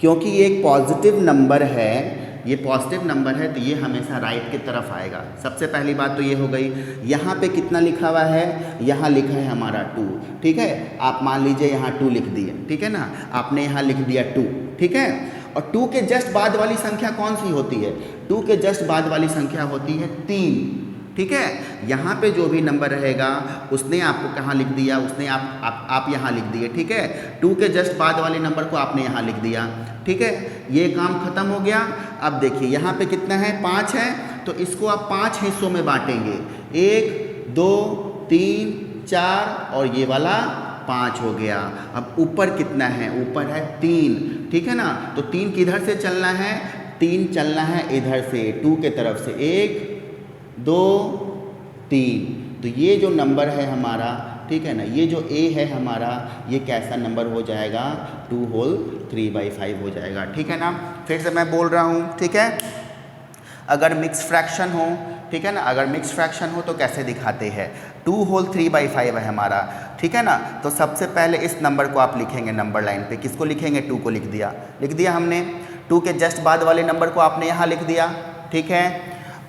क्योंकि ये एक पॉजिटिव नंबर है, ये पॉजिटिव नंबर है तो ये हमेशा राइट की तरफ आएगा। सबसे पहली बात तो ये हो गई। यहाँ पे कितना लिखा हुआ है? यहाँ लिखा है हमारा 2, ठीक है। आप मान लीजिए यहाँ 2 लिख दिए, ठीक है ना। आपने यहाँ लिख दिया 2, ठीक है। और 2 के जस्ट बाद वाली संख्या कौन सी होती है? 2 के जस्ट बाद वाली संख्या होती है 3, ठीक है। यहाँ पे जो भी नंबर रहेगा उसने आपको कहाँ लिख दिया? उसने आप यहाँ लिख दिए, ठीक है। 2 के जस्ट बाद वाले नंबर को आपने यहाँ लिख दिया, ठीक है। ये काम खत्म हो गया। अब देखिए यहाँ पे कितना है? 5 है, तो इसको आप 5 हिस्सों में बांटेंगे। 1 2 3 4 और ये वाला 5 हो गया। अब ऊपर कितना है? ऊपर है 3, ठीक है ना। तो 3 किधर से चलना है? 3 चलना है इधर से, 2 के तरफ से। 1 2 3, तो ये जो नंबर है हमारा, ठीक है ना, ये जो A है हमारा, ये कैसा नंबर हो जाएगा? 2 होल 3/5 हो जाएगा, ठीक है ना। फिर से मैं बोल रहा हूँ, ठीक है। अगर मिक्स फ्रैक्शन हो, ठीक है ना, अगर मिक्स फ्रैक्शन हो तो कैसे दिखाते हैं? 2 होल 3/5 है हमारा, ठीक है ना। तो सबसे पहले इस नंबर को आप लिखेंगे नंबर लाइन पे। किसको लिखेंगे? 2 को लिख दिया हमने। 2 के जस्ट बाद वाले नंबर को आपने यहाँ लिख दिया, ठीक है।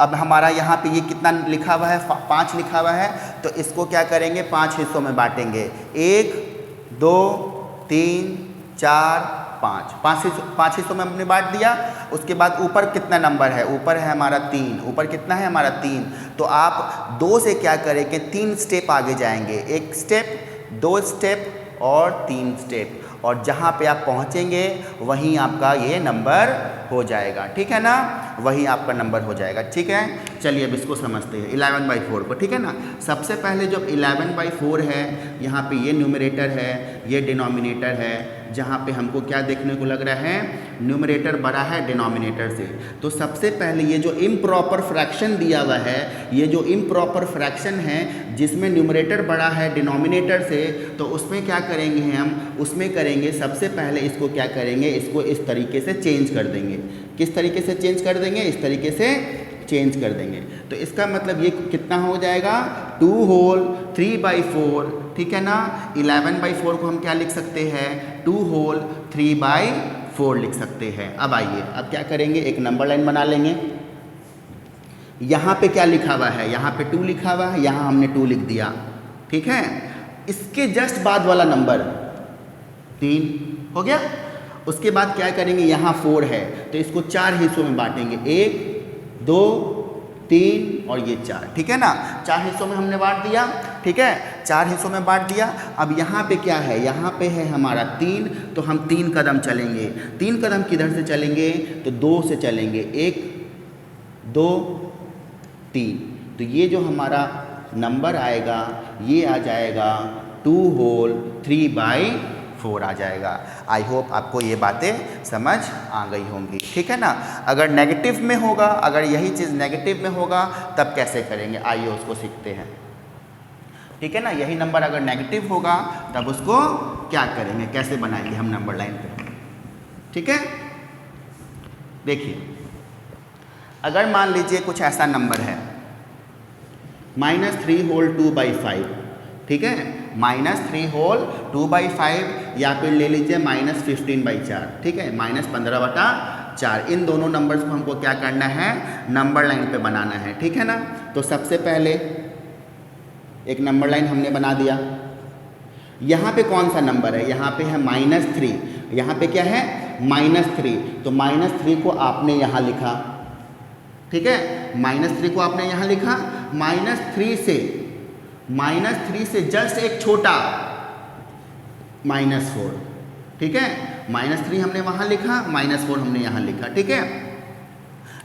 अब हमारा यहाँ पे ये कितना लिखा हुआ है? 5 लिखा हुआ है, तो इसको क्या करेंगे? 5 हिस्सों में बांटेंगे। 1 2 3 4 5 हिस्सों में हमने बांट दिया। उसके बाद ऊपर कितना नंबर है? ऊपर है हमारा 3। ऊपर कितना है हमारा? 3। तो आप 2 से क्या करेंगे? 3 स्टेप आगे जाएंगे। 1 स्टेप 2 स्टेप और 3 स्टेप, और जहाँ पे आप पहुँचेंगे वहीं आपका ये नंबर हो जाएगा, ठीक है ना। वही आपका नंबर हो जाएगा, ठीक है। चलिए अब इसको समझते हैं 11/4 को, ठीक है ना। सबसे पहले जब 11/4 है, यहाँ पे ये न्यूमरेटर है, ये डिनोमिनेटर है। जहाँ पे हमको क्या देखने को लग रहा है? न्यूमरेटर बड़ा है डिनोमिनेटर से। तो सबसे पहले ये जो इम्प्रॉपर फ्रैक्शन दिया हुआ है, ये जो इम्प्रॉपर फ्रैक्शन है जिसमें न्यूमरेटर बड़ा है डिनोमिनेटर से, तो उसमें क्या करेंगे हम? उसमें करेंगे सबसे पहले इसको क्या करेंगे? इसको इस तरीके से चेंज कर देंगे। किस तरीके से चेंज कर देंगे? इस तरीके से चेंज कर देंगे। तो इसका मतलब ये कितना हो जाएगा? 2 होल 3/4, ठीक है ना। 11/4 को हम क्या लिख सकते हैं? 2 होल 3/4 लिख सकते हैं। अब आइए, अब क्या करेंगे? एक नंबर लाइन बना लेंगे। यहाँ पे क्या लिखा हुआ है? यहाँ पे 2 लिखा हुआ है, यहाँ हमने 2 लिख दिया, ठीक है। इसके जस्ट बाद वाला नंबर 3 हो गया। उसके बाद क्या करेंगे? यहाँ 4 है, तो इसको 4 हिस्सों में बांटेंगे। 1 2 3 और ये 4, ठीक है ना। 4 हिस्सों में हमने बांट दिया, ठीक है, 4 हिस्सों में बांट दिया। अब यहाँ पे क्या है, यहाँ पे है हमारा 3, तो हम 3 कदम चलेंगे। 3 कदम किधर से चलेंगे, तो 2 से चलेंगे, 1 2 3। तो ये जो हमारा नंबर आएगा ये आ जाएगा 2 होल 3/4 आ जाएगा। आई होप आपको ये बातें समझ आ गई होंगी, ठीक है ना। अगर नेगेटिव में होगा, अगर यही चीज़ नेगेटिव में होगा तब कैसे करेंगे, आइए उसको सीखते हैं, ठीक है ना। यही नंबर अगर नेगेटिव होगा तब उसको क्या करेंगे, कैसे बनाएंगे हम नंबर लाइन पे, ठीक है। देखिए, अगर मान लीजिए कुछ ऐसा नंबर है -3 होल 2/5, ठीक है, -3 होल 2/5, या फिर ले लीजिए -15/4, ठीक है, -15/4। इन दोनों नंबर्स को हमको क्या करना है, नंबर लाइन पे बनाना है, ठीक है ना। तो सबसे पहले एक नंबर लाइन हमने बना दिया। यहाँ पे कौन सा नंबर है, यहाँ पे है -3, यहाँ पे क्या है -3, तो -3 को आपने यहाँ लिखा, ठीक है, -3 को आपने यहाँ लिखा। -3 से जस्ट एक छोटा -4, ठीक है, -3 हमने वहाँ लिखा, -4 हमने यहाँ लिखा, ठीक है,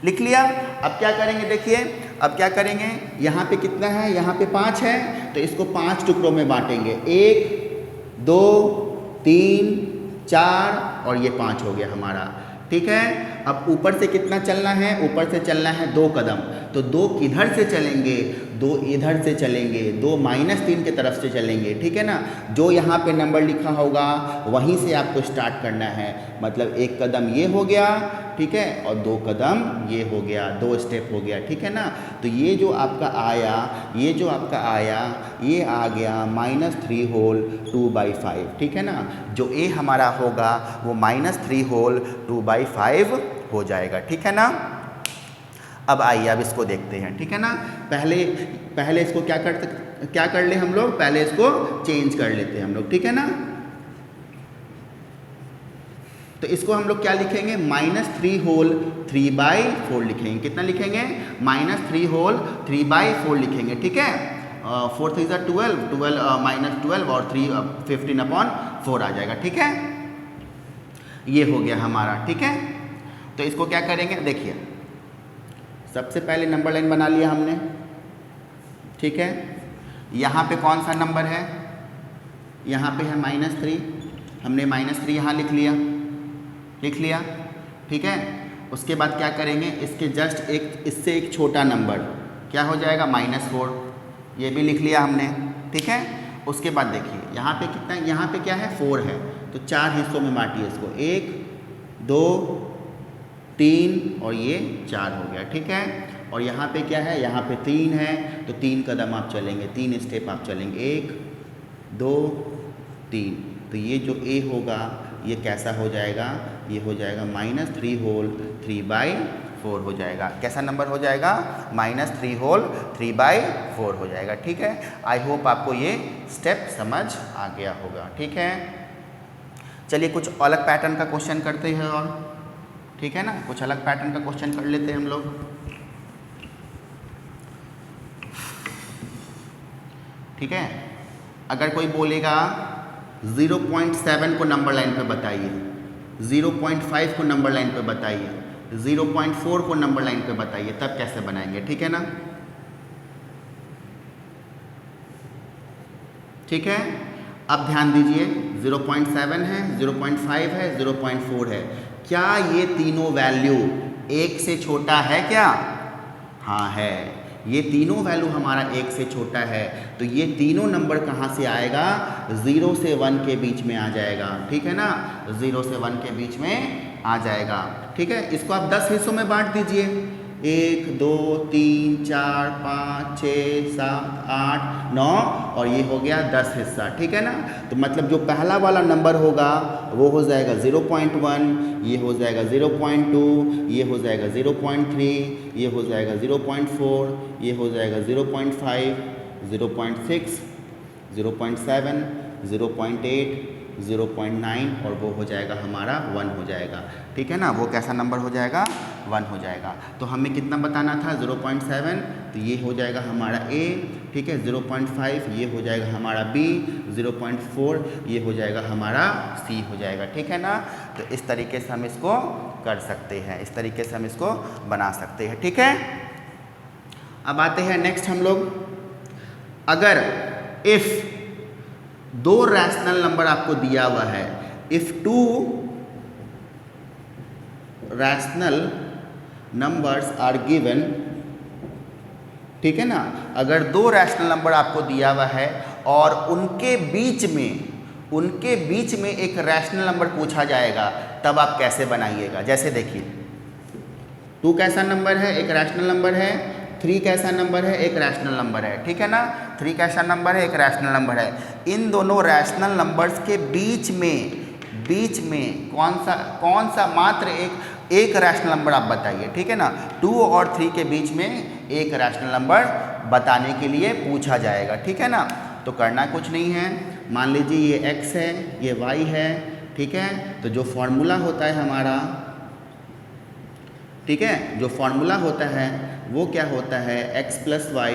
लिख लिया। अब क्या करेंगे, देखिए अब क्या करेंगे, यहाँ पे कितना है, यहाँ पे 5 है, तो इसको 5 टुकड़ों में बांटेंगे, 1 2 3 4 और ये 5 हो गया हमारा, ठीक है। अब ऊपर से कितना चलना है, ऊपर से चलना है 2 कदम, तो 2 किधर से चलेंगे, 2 इधर से चलेंगे, 2 -3 की तरफ से चलेंगे, ठीक है ना। जो यहाँ पे नंबर लिखा होगा वहीं से आपको स्टार्ट करना है, मतलब 1 कदम ये हो गया, ठीक है, और 2 कदम ये हो गया, 2 स्टेप हो गया, ठीक है ना। तो ये जो आपका आया, ये जो आपका आया, ये आ गया -3 होल 2/5, ठीक है ना। जो ए हमारा होगा वो -3 होल 2/5 हो जाएगा, ठीक है ना। अब आइए अब इसको देखते हैं, ठीक है ना। पहले इसको क्या कर ले हम लोग, पहले इसको चेंज कर लेते हैं हम लोग, ठीक है ना। तो इसको हम लोग क्या लिखेंगे, -3 होल 3/4 लिखेंगे। कितना लिखेंगे, -3 होल 3/4 लिखेंगे, ठीक है। 4 3 12, 12 और 3 15/4 आ जाएगा, ठीक है। ये हो गया हमारा, ठीक है। तो इसको क्या करेंगे, देखिए सबसे पहले नंबर लाइन बना लिया हमने, ठीक है। यहाँ पे कौन सा नंबर है, यहाँ पे है -3, हमने -3 यहाँ लिख लिया, ठीक है। उसके बाद क्या करेंगे, इसके जस्ट इससे एक छोटा नंबर क्या हो जाएगा, -4, ये भी लिख लिया हमने, ठीक है। उसके बाद देखिए यहाँ पे कितना, यहाँ पे क्या है 4 है, तो 4 हिस्सों में बांटिए इसको, 1 2 3 और ये 4 हो गया, ठीक है। और यहाँ पे क्या है, यहाँ पे 3 है, तो 3 कदम आप चलेंगे, 3 स्टेप आप चलेंगे, 1 2 3। तो ये जो ए होगा ये कैसा हो जाएगा, ये हो जाएगा -3 होल 3/4 हो जाएगा। कैसा नंबर हो जाएगा, -3 होल 3/4 हो जाएगा, ठीक है। आई होप आपको ये स्टेप समझ आ गया होगा, ठीक है। चलिए कुछ अलग पैटर्न का क्वेश्चन करते हैं, और ठीक है ना, कुछ अलग पैटर्न का क्वेश्चन कर लेते हैं हम लोग, ठीक है। अगर कोई बोलेगा 0.7 को नंबर लाइन पे बताइए, 0.5 को नंबर लाइन पे बताइए, 0.4 को नंबर लाइन पे बताइए, तब कैसे बनाएंगे, ठीक है ना। ठीक है, अब ध्यान दीजिए 0.7 है, 0.5 है, 0.4 है, क्या ये तीनों वैल्यू 1 से छोटा है क्या, हाँ है, ये तीनों वैल्यू हमारा 1 से छोटा है, तो ये तीनों नंबर कहाँ से आएगा, 0 से 1 के बीच में आ जाएगा, ठीक है ना, 0 से 1 के बीच में आ जाएगा, ठीक है। इसको आप 10 हिस्सों में बांट दीजिए, 1 2 3 4 5 6 7 8 9 और ये हो गया 10 हिस्सा, ठीक है ना। तो मतलब जो पहला वाला नंबर होगा वो हो जाएगा 0.1, ये हो जाएगा 0.2, ये हो जाएगा 0.3, ये हो जाएगा 0.4, ये हो जाएगा 0.5, 0.6, 0.7, 0.8, 0.9 और वो हो जाएगा हमारा 1 हो जाएगा, ठीक है ना। वो कैसा नंबर हो जाएगा, 1 हो जाएगा। तो हमें कितना बताना था 0.7, तो ये हो जाएगा हमारा A, ठीक है। 0.5 ये हो जाएगा हमारा B, 0.4 ये हो जाएगा हमारा C हो जाएगा, ठीक है ना। तो इस तरीके से हम इसको कर सकते हैं, इस तरीके से हम इसको बना सकते हैं, ठीक है। अब आते हैं नेक्स्ट हम लोग, अगर इफ़ दो रैशनल नंबर आपको दिया हुआ है, if 2 rational numbers are given, ठीक है ना। अगर दो रैशनल नंबर आपको दिया हुआ है और उनके बीच में एक रैशनल नंबर पूछा जाएगा, तब आप कैसे बनाइएगा। जैसे देखिए 2 कैसा नंबर है, एक रैशनल नंबर है, 3 कैसा नंबर है, एक रैशनल नंबर है, ठीक है ना। 3 कैसा नंबर है, एक रैशनल नंबर है। इन दोनों रैशनल नंबर्स के बीच में कौन सा मात्र एक रैशनल नंबर आप बताइए, ठीक है ना। 2 और 3 के बीच में एक रैशनल नंबर बताने के लिए पूछा जाएगा, ठीक है ना। तो करना कुछ नहीं है, मान लीजिए ये x है, ये y है, ठीक है। तो जो फॉर्मूला होता है हमारा, ठीक है, जो फॉर्मूला होता है वो क्या होता है, x + y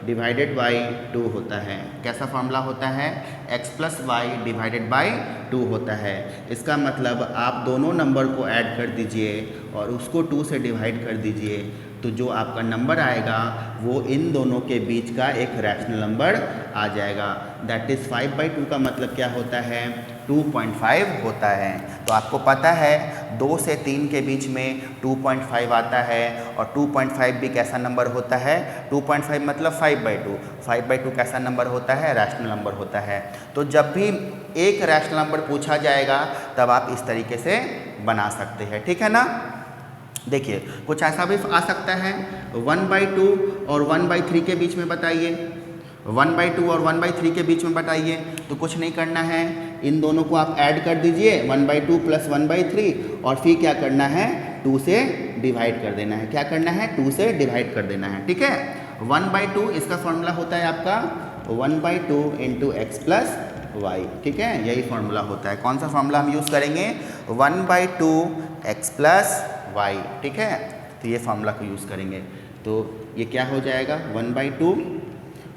डिवाइडेड बाई 2 होता है। कैसा फॉर्मूला होता है, x + y डिवाइडेड बाई 2 होता है। इसका मतलब आप दोनों नंबर को ऐड कर दीजिए और उसको 2 से डिवाइड कर दीजिए, तो जो आपका नंबर आएगा वो इन दोनों के बीच का एक रैशनल नंबर आ जाएगा। दैट इज़ 5/2 का मतलब क्या होता है, 2.5 होता है। तो आपको पता है 2 से 3 के बीच में 2.5 आता है, और 2.5 भी कैसा नंबर होता है, 2.5 मतलब 5/2। 5/2 कैसा नंबर होता है, रैशनल नंबर होता है। तो जब भी एक रैशनल नंबर पूछा जाएगा तब आप इस तरीके से बना सकते हैं, ठीक है ना। देखिए कुछ ऐसा भी आ सकता है, 1/2 और 1/3 के बीच में बताइए, 1/2 और 1/3 के बीच में बताइए। तो कुछ नहीं करना है, इन दोनों को आप ऐड कर दीजिए, 1/2 + 1/3, और फिर क्या करना है, 2 से डिवाइड कर देना है। क्या करना है, 2 से डिवाइड कर देना है, ठीक है। 1/2 इसका फॉर्मूला होता है आपका 1/2 × x + y, ठीक है, यही फॉर्मूला होता है। कौन सा फॉर्मूला हम यूज़ करेंगे, 1/2 x + y, ठीक है। तो ये फॉर्मूला को यूज़ करेंगे। तो ये क्या हो जाएगा, 1/2,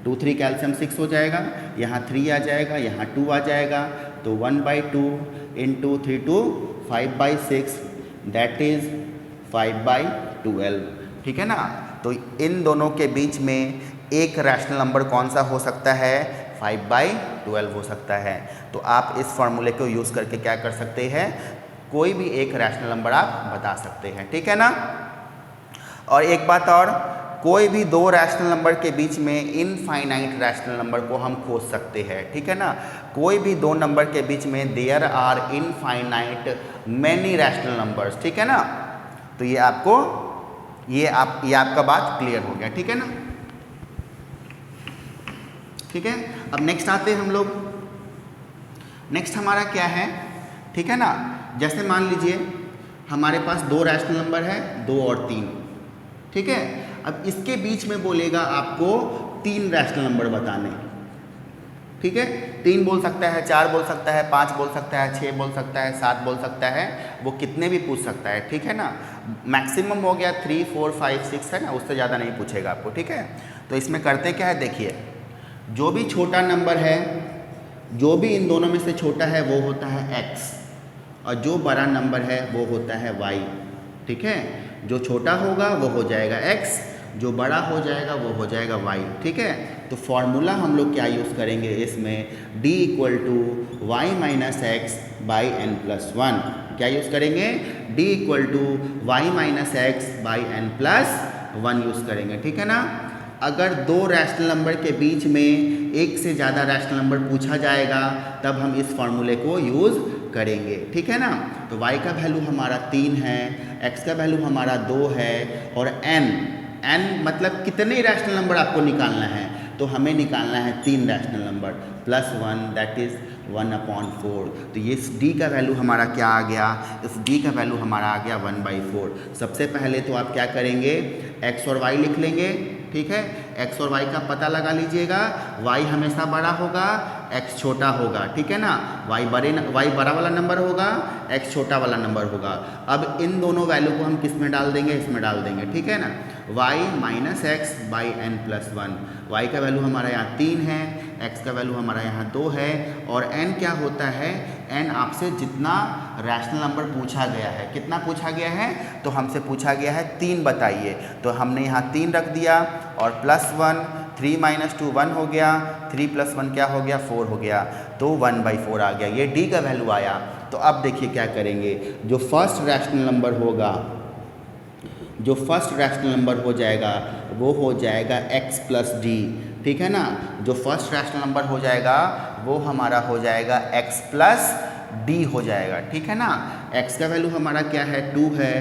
2 3 कैल्शियम 6 हो जाएगा, यहाँ 3 आ जाएगा, यहाँ 2 आ जाएगा। तो 1/2 × 3 2 5/6, दैट इज़ 5/12, ठीक है ना। तो इन दोनों के बीच में एक रैशनल नंबर कौन सा हो सकता है, 5/12 हो सकता है। तो आप इस फॉर्मूले को यूज़ करके क्या कर सकते हैं, कोई भी एक रैशनल नंबर आप बता सकते हैं, ठीक है ना। और एक बात और, कोई भी दो रैशनल नंबर के बीच में इनफाइनाइट रैशनल नंबर को हम खोज सकते हैं, ठीक है ना। कोई भी दो नंबर के बीच में there are infinite many rational numbers, ठीक है ना। तो ये आपका बात क्लियर हो गया, ठीक है ना। ठीक है, अब नेक्स्ट आते हैं हम लोग। नेक्स्ट हमारा क्या है, ठीक है ना। जैसे मान लीजिए हमारे पास 2 रैशनल नंबर है, 2 और 3, ठीक है। अब इसके बीच में बोलेगा आपको 3 रैशनल नंबर बताने, ठीक है। 3 बोल सकता है, 4 बोल सकता है, 5 बोल सकता है, 6 बोल सकता है, 7 बोल सकता है, वो कितने भी पूछ सकता है, ठीक है ना। मैक्सिमम हो गया 3 4 5 6 है ना, उससे ज़्यादा नहीं पूछेगा आपको, ठीक है। तो इसमें करते क्या है, देखिए जो भी छोटा नंबर है, जो भी इन दोनों में से छोटा है वो होता है x, और जो बड़ा नंबर है वो होता है y, ठीक है। जो छोटा होगा वो हो जाएगा x, जो बड़ा हो जाएगा वो हो जाएगा y, ठीक है। तो फॉर्मूला हम लोग क्या यूज़ करेंगे इसमें, d = y - x / n + 1। क्या यूज़ करेंगे, d = y - x / n + 1 use करेंगे, ठीक है ना। अगर दो रैशनल नंबर के बीच में एक से ज़्यादा रैशनल नंबर पूछा जाएगा तब हम इस फॉर्मूले को यूज़ करेंगे, ठीक है ना। तो y का वैल्यू हमारा 3 है, x का वैल्यू हमारा 2 है, और n मतलब कितने रैशनल नंबर आपको निकालना है, तो हमें निकालना है 3 रैशनल नंबर +1, दैट इज़ 1/4। तो ये इस d का वैल्यू हमारा क्या आ गया, इस d का वैल्यू हमारा आ गया 1/4। सबसे पहले तो आप क्या करेंगे, x और y लिख लेंगे, ठीक है। x और y का पता लगा लीजिएगा, y हमेशा बड़ा होगा, x छोटा होगा, ठीक है ना, y बड़ा वाला नंबर होगा, x छोटा वाला नंबर होगा। अब इन दोनों वैल्यू को हम किस में डाल देंगे, इसमें डाल देंगे, ठीक है ना। y minus x by n plus one, y का वैल्यू हमारा यहाँ 3 है, x का वैल्यू हमारा यहाँ 2 है, और n क्या होता है, n आपसे जितना रैशनल नंबर पूछा गया है, कितना पूछा गया है, तो हमसे पूछा गया है 3 बताइए, तो हमने यहाँ 3 रख दिया और +1, 3 - 2 1 हो गया, 3 + 1 क्या हो गया, 4 हो गया, तो 1/4 आ गया, ये d का वैल्यू आया। तो अब देखिए क्या करेंगे, जो फर्स्ट रैशनल नंबर होगा, जो फर्स्ट रैशनल नंबर हो जाएगा वो हो जाएगा x + d, ठीक है ना। जो फर्स्ट रैशनल नंबर हो जाएगा वो हमारा हो जाएगा x + d हो जाएगा, ठीक है ना। x का वैल्यू हमारा क्या है, 2 है,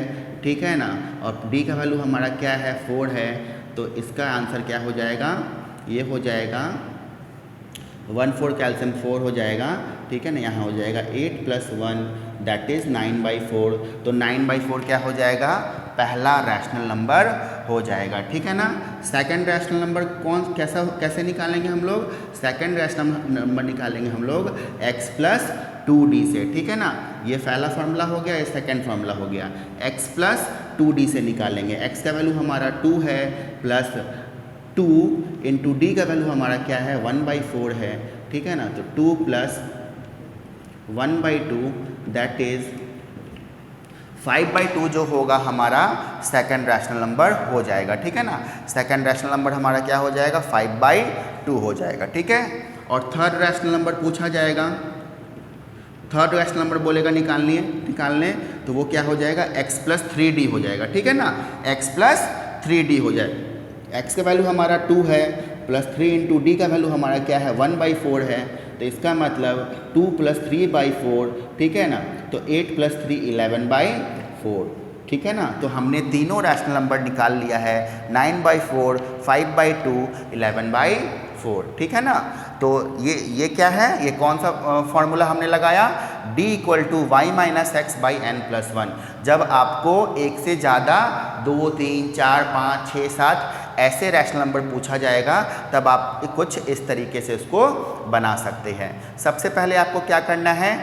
ठीक है ना, और d का वैल्यू हमारा क्या है, 4 है, तो इसका आंसर क्या हो जाएगा, ये हो जाएगा 1 4 कैल्शियम 4 हो जाएगा, ठीक है ना। यहाँ हो जाएगा 8 + 1 दैट इज़ 9/4, तो 9/4 क्या हो जाएगा, पहला रैशनल नंबर हो जाएगा, ठीक है ना। सेकंड रैशनल नंबर कैसे निकालेंगे हम लोग, सेकंड रैशनल नंबर निकालेंगे हम लोग x + 2d से, ठीक है ना। ये पहला फार्मूला हो गया, ये सेकंड फार्मूला हो गया, x + 2d से निकालेंगे। x का वैल्यू हमारा 2 है, प्लस 2 × d का वैल्यू हमारा क्या है, 1/4 है, ठीक है ना। तो 2 + 1/2 दैट इज़ 5/2 जो होगा हमारा सेकंड रैशनल नंबर हो जाएगा, ठीक है ना। सेकंड रैशनल नंबर हमारा क्या हो जाएगा, 5/2 हो जाएगा, ठीक है। और थर्ड रैशनल नंबर पूछा जाएगा, थर्ड रैशनल नंबर बोलेगा निकालने, तो वो क्या हो जाएगा, x + 3d हो जाएगा, ठीक है ना। x + 3d हो जाएगा, x का वैल्यू हमारा 2 है, प्लस 3 × d का वैल्यू हमारा क्या है, 1/4 है, तो इसका मतलब 2 + 3/4, ठीक है ना। तो 8 + 3 11/4, ठीक है ना। तो हमने तीनों रैशनल नंबर निकाल लिया है, 9/4, 5/2, 11/4, ठीक है ना। तो ये क्या है, ये कौन सा फॉर्मूला हमने लगाया, d = y - x / n + 1। जब आपको एक से ज़्यादा 2 3 4 5 6 7 ऐसे रैशनल नंबर पूछा जाएगा, तब आप कुछ इस तरीके से उसको बना सकते हैं। सबसे पहले आपको क्या करना है,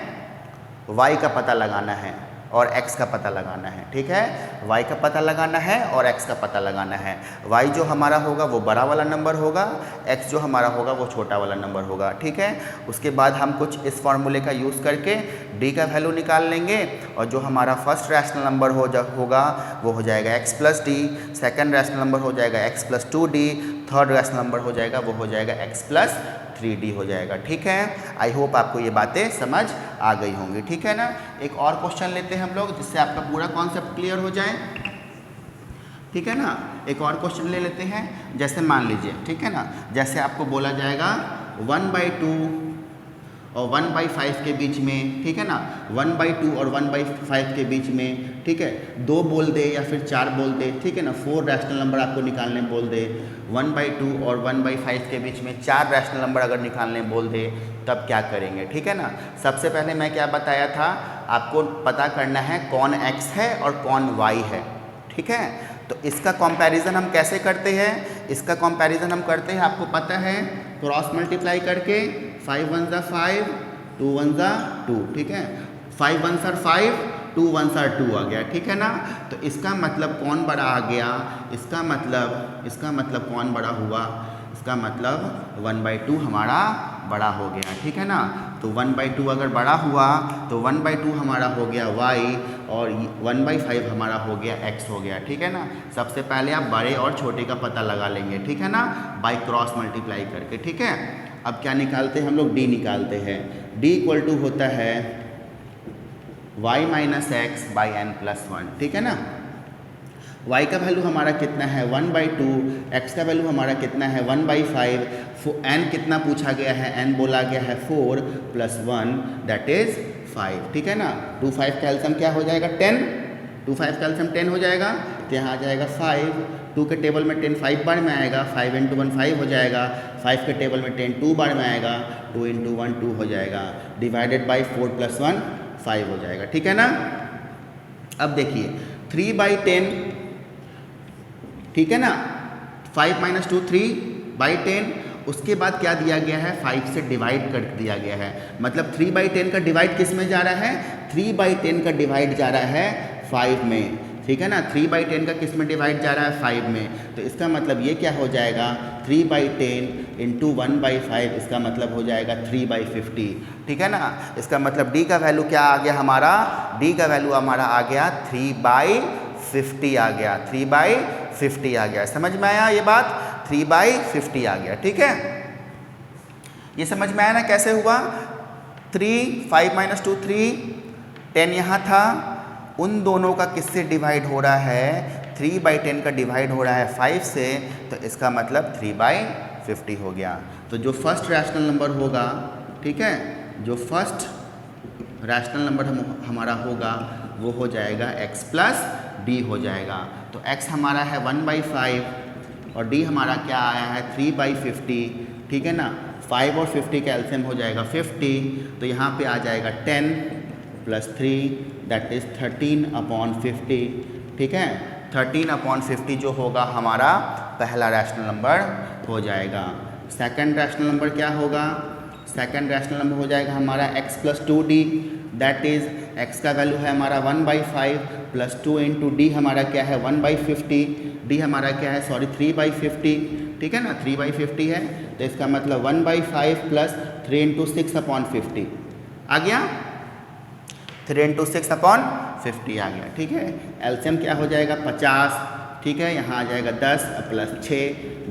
y का पता लगाना है और x का पता लगाना है, ठीक है। y का पता लगाना है और x का पता लगाना है। y जो हमारा होगा वो बड़ा वाला नंबर होगा, x जो हमारा होगा वो छोटा वाला नंबर होगा, ठीक है। उसके बाद हम कुछ इस फॉर्मूले का यूज़ करके d का वैल्यू निकाल लेंगे, और जो हमारा फर्स्ट रैशनल नंबर होगा वो हो जाएगा x + d, second rational number हो जाएगा x + 2d, third rational number हो जाएगा वो हो जाएगा x + 3d हो जाएगा, ठीक है। आई होप आपको ये बातें समझ आ गई होंगी, ठीक है ना। एक और क्वेश्चन लेते हैं हम लोग, जिससे आपका पूरा कॉन्सेप्ट क्लियर हो जाए, ठीक है ना। एक और क्वेश्चन ले लेते हैं, जैसे मान लीजिए, ठीक है ना, जैसे आपको बोला जाएगा 1/2 और 1/5 के बीच में, ठीक है ना, 1/2 और 1/5 के बीच में, ठीक है, 2 बोल दे या फिर 4 बोल दे, ठीक है ना, 4 रैशनल नंबर आपको निकालने बोल दे, 1/2 और 1/5 के बीच में 4 रैशनल नंबर अगर निकालने बोल दे, तब क्या करेंगे, ठीक है ना। सबसे पहले मैं क्या बताया था, आपको पता करना है कौन x है और कौन y है, ठीक है। तो इसका कंपैरिजन हम कैसे करते हैं, इसका कंपैरिजन हम करते हैं, आपको पता है, क्रॉस मल्टीप्लाई करके 5 1 = 5, 2 1 = 2, ठीक है, 5 1 = 5, 2 1 = 2 आ गया, ठीक है ना। तो इसका मतलब कौन बड़ा आ गया, इसका मतलब कौन बड़ा हुआ, इसका मतलब 1/2 हमारा बड़ा हो गया, ठीक है ना। तो 1/2 अगर बड़ा हुआ तो 1/2 हमारा हो गया y और 1/5 हमारा हो गया x हो गया, ठीक है ना। सबसे पहले आप बड़े और छोटे का पता लगा लेंगे, ठीक है ना, बाय क्रॉस मल्टीप्लाई करके, ठीक है। अब क्या निकालते हैं हम लोग, d निकालते हैं। d = होता है y - x / n + 1, ठीक है ना। y का वैल्यू हमारा कितना है, 1/2, x का वैल्यू हमारा कितना है, 1/5, n कितना पूछा गया है, n बोला गया है 4 + 1 दैट इज़ 5, ठीक है ना। 2 5 का एलसीएम क्या हो जाएगा, 10, 2 5 का एलसीएम 10 हो जाएगा, तो यहाँ आ जाएगा 5, 2 के टेबल में 10 5 बार में आएगा, 5 × 1 5 हो जाएगा, 5 के टेबल में 10 2 बार में आएगा, 2 × 1 2 हो जाएगा, डिवाइडेड बाई 4 + 1 5 हो जाएगा, ठीक है ना। अब देखिए 3/10, ठीक है ना, 5 - 2 3/10, उसके बाद क्या दिया गया है, 5 से डिवाइड कर दिया गया है। मतलब 3/10 का डिवाइड किस में जा रहा है, 3/10 का डिवाइड जा रहा है 5 में, ठीक है ना। 3/10 का किस में डिवाइड जा रहा है, 5 में। तो इसका मतलब ये क्या हो जाएगा, 3/10 इंटू 1/5, इसका मतलब हो जाएगा 3/50, ठीक है ना। इसका मतलब डी का वैल्यू क्या आ गया हमारा, डी का वैल्यू हमारा आ गया 3/50 आ गया, 3/50 आ गया। समझ में आया ये बात, 3/50 आ गया, ठीक है। ये समझ में आया ना कैसे हुआ। 3, 5 - 2 3, 10 यहाँ था, उन दोनों का किससे डिवाइड हो रहा है, 3/10 का डिवाइड हो रहा है 5 से, तो इसका मतलब 3/50 हो गया। तो जो फर्स्ट रैशनल नंबर होगा, ठीक है, जो फर्स्ट रैशनल नंबर हमारा होगा वो हो जाएगा x प्लस डी हो जाएगा। तो x हमारा है 1/5 और d हमारा क्या आया है 3/50, ठीक है ना। 5 और 50 का एलसीएम हो जाएगा 50, तो यहाँ पे आ जाएगा 10 + 3 दैट इज़ 13/50, ठीक है। 13/50 जो होगा हमारा पहला रैशनल नंबर हो जाएगा। सेकंड रैशनल नंबर क्या होगा, सेकंड रैशनल नंबर हो जाएगा हमारा x + 2d, that is x का वैल्यू है हमारा 1/5 + 2 × d हमारा क्या है 1/50, d हमारा क्या है 3/50, ठीक है ना, 3/50 है। तो इसका मतलब 1/5 + 3 × 6/50 आ गया, 3 × 6/50 आ गया, ठीक है। एलसीएम क्या हो जाएगा 50, ठीक है। यहाँ आ जाएगा 10 + 6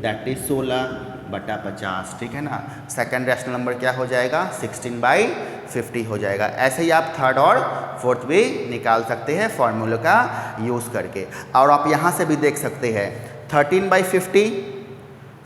दैट इज़ 16/50, ठीक है ना। सेकंड रैशनल नंबर क्या हो जाएगा 16/50 हो जाएगा। ऐसे ही आप थर्ड और फोर्थ भी निकाल सकते हैं फॉर्मूले का यूज़ करके। और आप यहाँ से भी देख सकते हैं 13/50,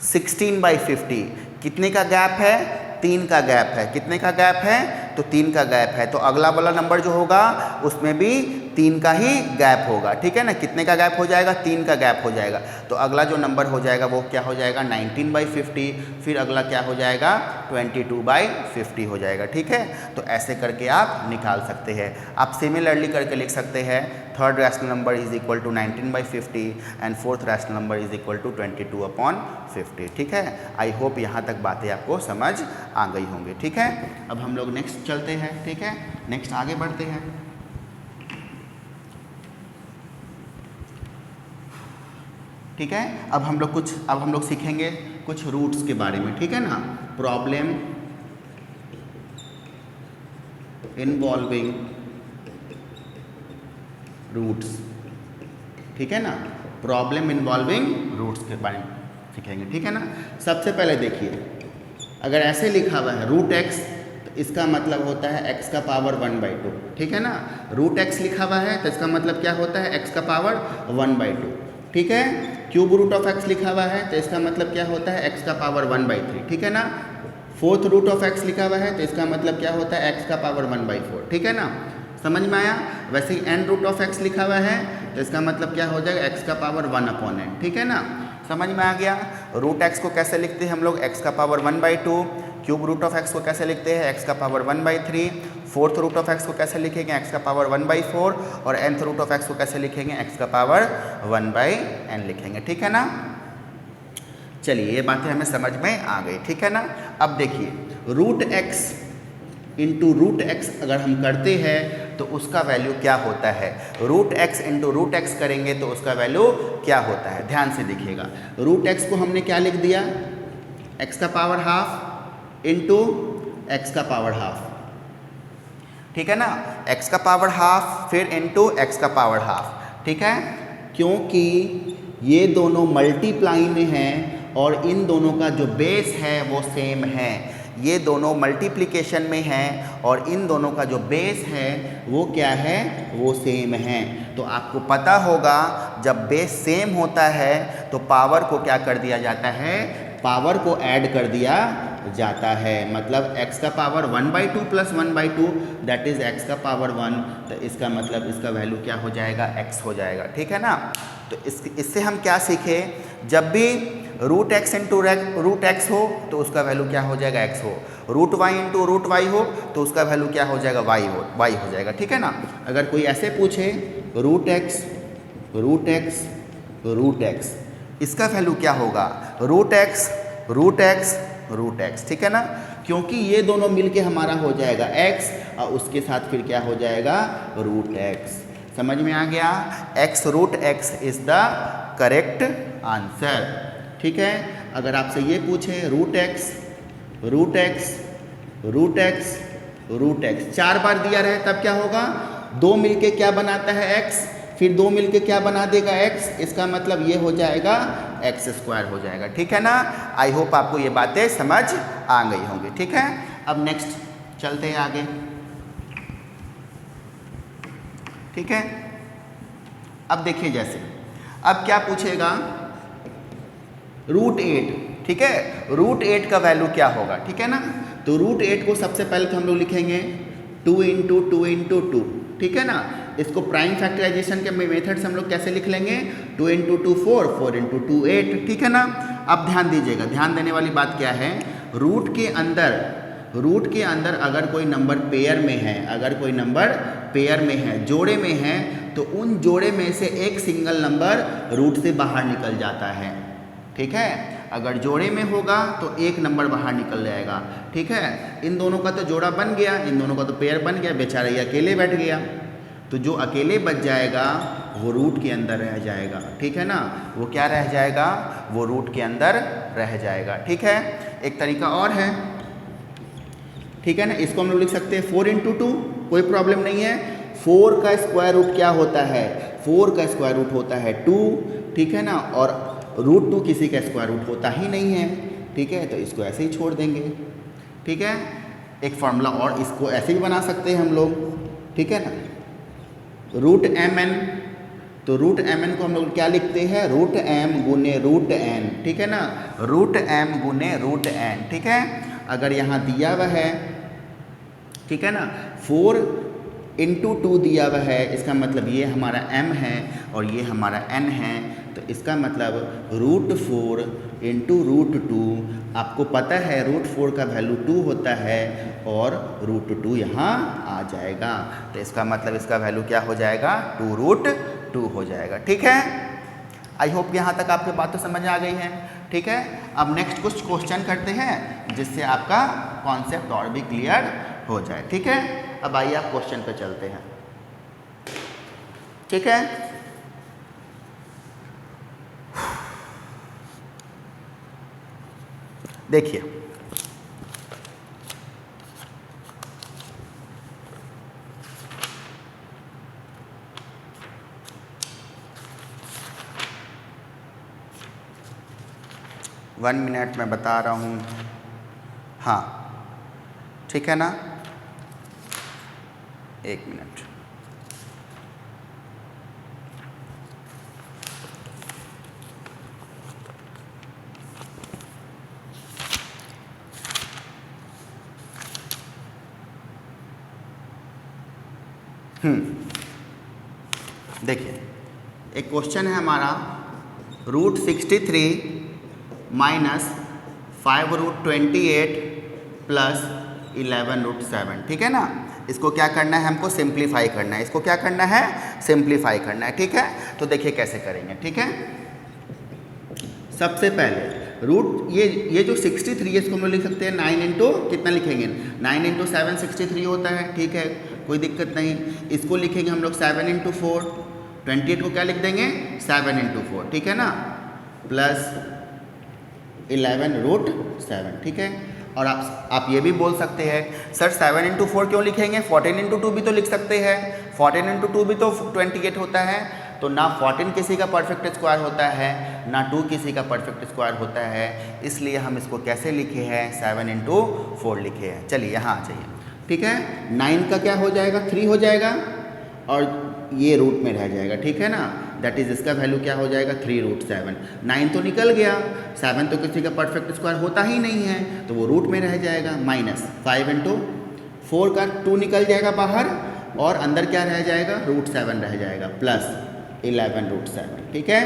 16/50 कितने का गैप है, 3 का गैप है। कितने का गैप है, तो 3 का गैप है। तो अगला वाला नंबर जो होगा उसमें भी 3 का ही गैप होगा, ठीक है ना। कितने का गैप हो जाएगा, 3 का गैप हो जाएगा। तो अगला जो नंबर हो जाएगा वो क्या हो जाएगा 19/50, फिर अगला क्या हो जाएगा 22/50 हो जाएगा, ठीक है। तो ऐसे करके आप निकाल सकते हैं। आप सिमिलरली करके लिख सकते हैं third rational number is equal to 19/50 and fourth rational number is equal to 22/50, ठीक है। आई होप यहाँ तक बातें आपको समझ आ गई होंगी, ठीक है। अब हम लोग नेक्स्ट चलते हैं, ठीक है, नेक्स्ट आगे बढ़ते हैं। ठीक है, अब हम लोग सीखेंगे कुछ रूट्स के बारे में, ठीक है ना। प्रॉब्लम इन्वॉल्विंग रूट्स, ठीक है ना, प्रॉब्लम इन्वॉल्विंग रूट्स के बारे में सीखेंगे, ठीक है ना। सबसे पहले देखिए, अगर ऐसे लिखा हुआ है √x, तो इसका मतलब होता है x का पावर 1/2, ठीक है ना। √x लिखा हुआ है तो इसका मतलब क्या होता है x का पावर 1/2, ठीक है। क्यूब रूट ऑफ x लिखा हुआ है तो इसका मतलब क्या होता है x का पावर 1/3, ठीक है ना। फोर्थ रूट ऑफ x लिखा हुआ है तो इसका मतलब क्या होता है x का पावर 1/4, ठीक है ना। समझ में आया। वैसे ही n रूट ऑफ x लिखा हुआ है तो इसका मतलब क्या हो जाएगा x का पावर 1/n, ठीक है ना। समझ में आ गया। √x को कैसे लिखते हैं हम लोग, x का power 1/2। Cube root of x को कैसे लिखते हैं, x का power 1/3। Fourth root of x को कैसे लिखेंगे, x का पावर 1/4। और nth रूट ऑफ x को कैसे लिखेंगे, x का पावर 1/n लिखेंगे, ठीक है ना। चलिए ये बातें हमें समझ में आ गई, ठीक है ना। अब देखिए √x इंटू √x अगर हम करते हैं तो उसका वैल्यू क्या होता है। √x इंटू √x करेंगे तो उसका वैल्यू क्या होता है, ध्यान से देखिएगा। √x को हमने क्या लिख दिया, x का पावर हाफ इंटू x का पावर हाफ, ठीक है ना। x का पावर हाफ फिर इंटू x का पावर हाफ, ठीक है। क्योंकि ये दोनों मल्टीप्लाई में हैं और इन दोनों का जो बेस है वो सेम है। ये दोनों मल्टीप्लिकेशन में हैं और इन दोनों का जो बेस है वो क्या है, वो सेम है। तो आपको पता होगा जब बेस सेम होता है तो पावर को क्या कर दिया जाता है, पावर को ऐड कर दिया जाता है। मतलब x का पावर 1/2 + 1/2 दैट इज़ x का पावर 1, तो इसका मतलब इसका वैल्यू क्या हो जाएगा, x हो जाएगा, ठीक है ना। तो इससे हम क्या सीखे, जब भी √x इंटू √x हो तो उसका वैल्यू क्या हो जाएगा, x हो। √y इंटू √y हो तो उसका वैल्यू क्या हो जाएगा, y हो जाएगा, ठीक है ना। अगर कोई ऐसे पूछे √x इसका वैल्यू क्या होगा, √x रूट एक्स, ठीक है ना, क्योंकि ये दोनों मिलके हमारा हो जाएगा x और उसके साथ फिर क्या हो जाएगा रूट एक्स। समझ में आ गया? x root x is the correct answer, ठीक है। अगर आपसे ये पूछे root x root x root x root x 4 बार दिया रहे तब क्या होगा? 2 मिलके क्या बनाता है x, फिर 2 मिलके क्या बना देगा x, इसका मतलब ये हो जाएगा एक्स स्क्वायर हो जाएगा, ठीक है ना। आई होप आपको ये बातें समझ आ गई होंगी, ठीक है। अब नेक्स्ट चलते हैं आगे, ठीक है। अब देखिए जैसे अब क्या पूछेगा रूट 8, ठीक है। रूट 8 का वैल्यू क्या होगा, ठीक है ना। तो रूट 8 को सबसे पहले तो हम लोग लिखेंगे 2 इंटू 2 इंटू 2, ठीक है ना। इसको प्राइम फैक्टराइजेशन के मेथड से हम लोग कैसे लिख लेंगे? 2 इंटू 2 4, 4 इंटू 2 8, ठीक है ना। अब ध्यान दीजिएगा, ध्यान देने वाली बात क्या है, रूट के अंदर अगर कोई नंबर पेयर में है, अगर कोई नंबर पेयर में है, जोड़े में है, तो उन जोड़े में से एक सिंगल नंबर रूट से बाहर निकल जाता है, ठीक है। अगर जोड़े में होगा तो एक नंबर बाहर निकल जाएगा, ठीक है। इन दोनों का तो जोड़ा बन गया, इन दोनों का तो पेयर बन गया, बेचारा ये अकेले बैठ गया, तो जो अकेले बच जाएगा वो रूट के अंदर रह जाएगा, ठीक है ना। वो क्या रह जाएगा? वो रूट के अंदर रह जाएगा, ठीक है। एक तरीका और है, ठीक है ना, इसको हम लोग लिख सकते हैं 4 इंटू 2, कोई प्रॉब्लम नहीं है। 4 का स्क्वायर रूट क्या होता है? 4 का स्क्वायर रूट होता है 2, ठीक है ना, और रूट 2 किसी का स्क्वायर रूट होता ही नहीं है, ठीक है। तो इसको ऐसे ही छोड़ देंगे, ठीक है। एक फॉर्मूला और इसको ऐसे ही बना सकते हैं हम लोग, ठीक है ना, रूट एम एन। तो रूट एम एन को हम लोग क्या लिखते हैं? रूट एम गुने रूट एन, ठीक है ना, रूट एम गुने रूट एन, ठीक है। अगर यहाँ दिया हुआ है, ठीक है ना, 4 इंटू 2 दिया हुआ है, इसका मतलब ये हमारा m है और ये हमारा n है, तो इसका मतलब रूट 4 इंटू रूट 2, आपको पता है रूट 4 का वैल्यू 2 होता है और रूट 2 यहाँ आ जाएगा, तो इसका मतलब इसका वैल्यू क्या हो जाएगा? 2 रूट 2 हो जाएगा, ठीक है। आई होप यहाँ तक आपके बात तो समझ आ गई है, ठीक है। अब नेक्स्ट कुछ क्वेश्चन करते हैं जिससे आपका कॉन्सेप्ट और भी क्लियर हो जाए, ठीक है। अब आइए आप क्वेश्चन पे चलते हैं, ठीक है। देखिए वन मिनट में बता रहा हूँ, हाँ ठीक है ना, 1 मिनट। देखिए एक क्वेश्चन है हमारा, root 63 minus 5 root 28 plus 11 root 7, ठीक है ना। इसको क्या करना है? हमको सिंप्लीफाई करना है, इसको क्या करना है? सिंप्लीफाई करना है, ठीक है। तो देखिए कैसे करेंगे, ठीक है। सबसे पहले रूट ये जो 63 है इसको हम लोग लिख सकते हैं 9 इंटू कितना लिखेंगे? 9 इंटू 7 63 होता है, ठीक है, कोई दिक्कत नहीं। इसको लिखेंगे हम लोग 7 इंटू 4, 28 को क्या लिख देंगे? 7 इंटू 4, ठीक है ना, प्लस 11 रूट 7, ठीक है। और आप ये भी बोल सकते हैं सर 7 इंटू 4 क्यों लिखेंगे? 14 इंटू 2 भी तो लिख सकते हैं, 14 इंटू 2 भी तो 28 होता है। तो ना 14 किसी का परफेक्ट स्क्वायर होता है, ना 2 किसी का परफेक्ट स्क्वायर होता है, इसलिए हम इसको कैसे लिखे हैं? 7 इंटू 4 लिखे हैं। चलिए यहाँ आ जाइए, ठीक है। 9 का क्या हो जाएगा? 3 हो जाएगा और ये रूट में रह जाएगा, ठीक है ना, दैट इज़ इसका वैल्यू क्या हो जाएगा? 3 रूट 7। 9 तो निकल गया, 7 तो किसी का परफेक्ट स्क्वायर होता ही नहीं है, तो वो रूट में रह जाएगा। माइनस 5 इंटू 4 का 2 निकल जाएगा बाहर और अंदर क्या रह जाएगा? रूट 7 रह जाएगा, प्लस 11 रूट 7, ठीक है।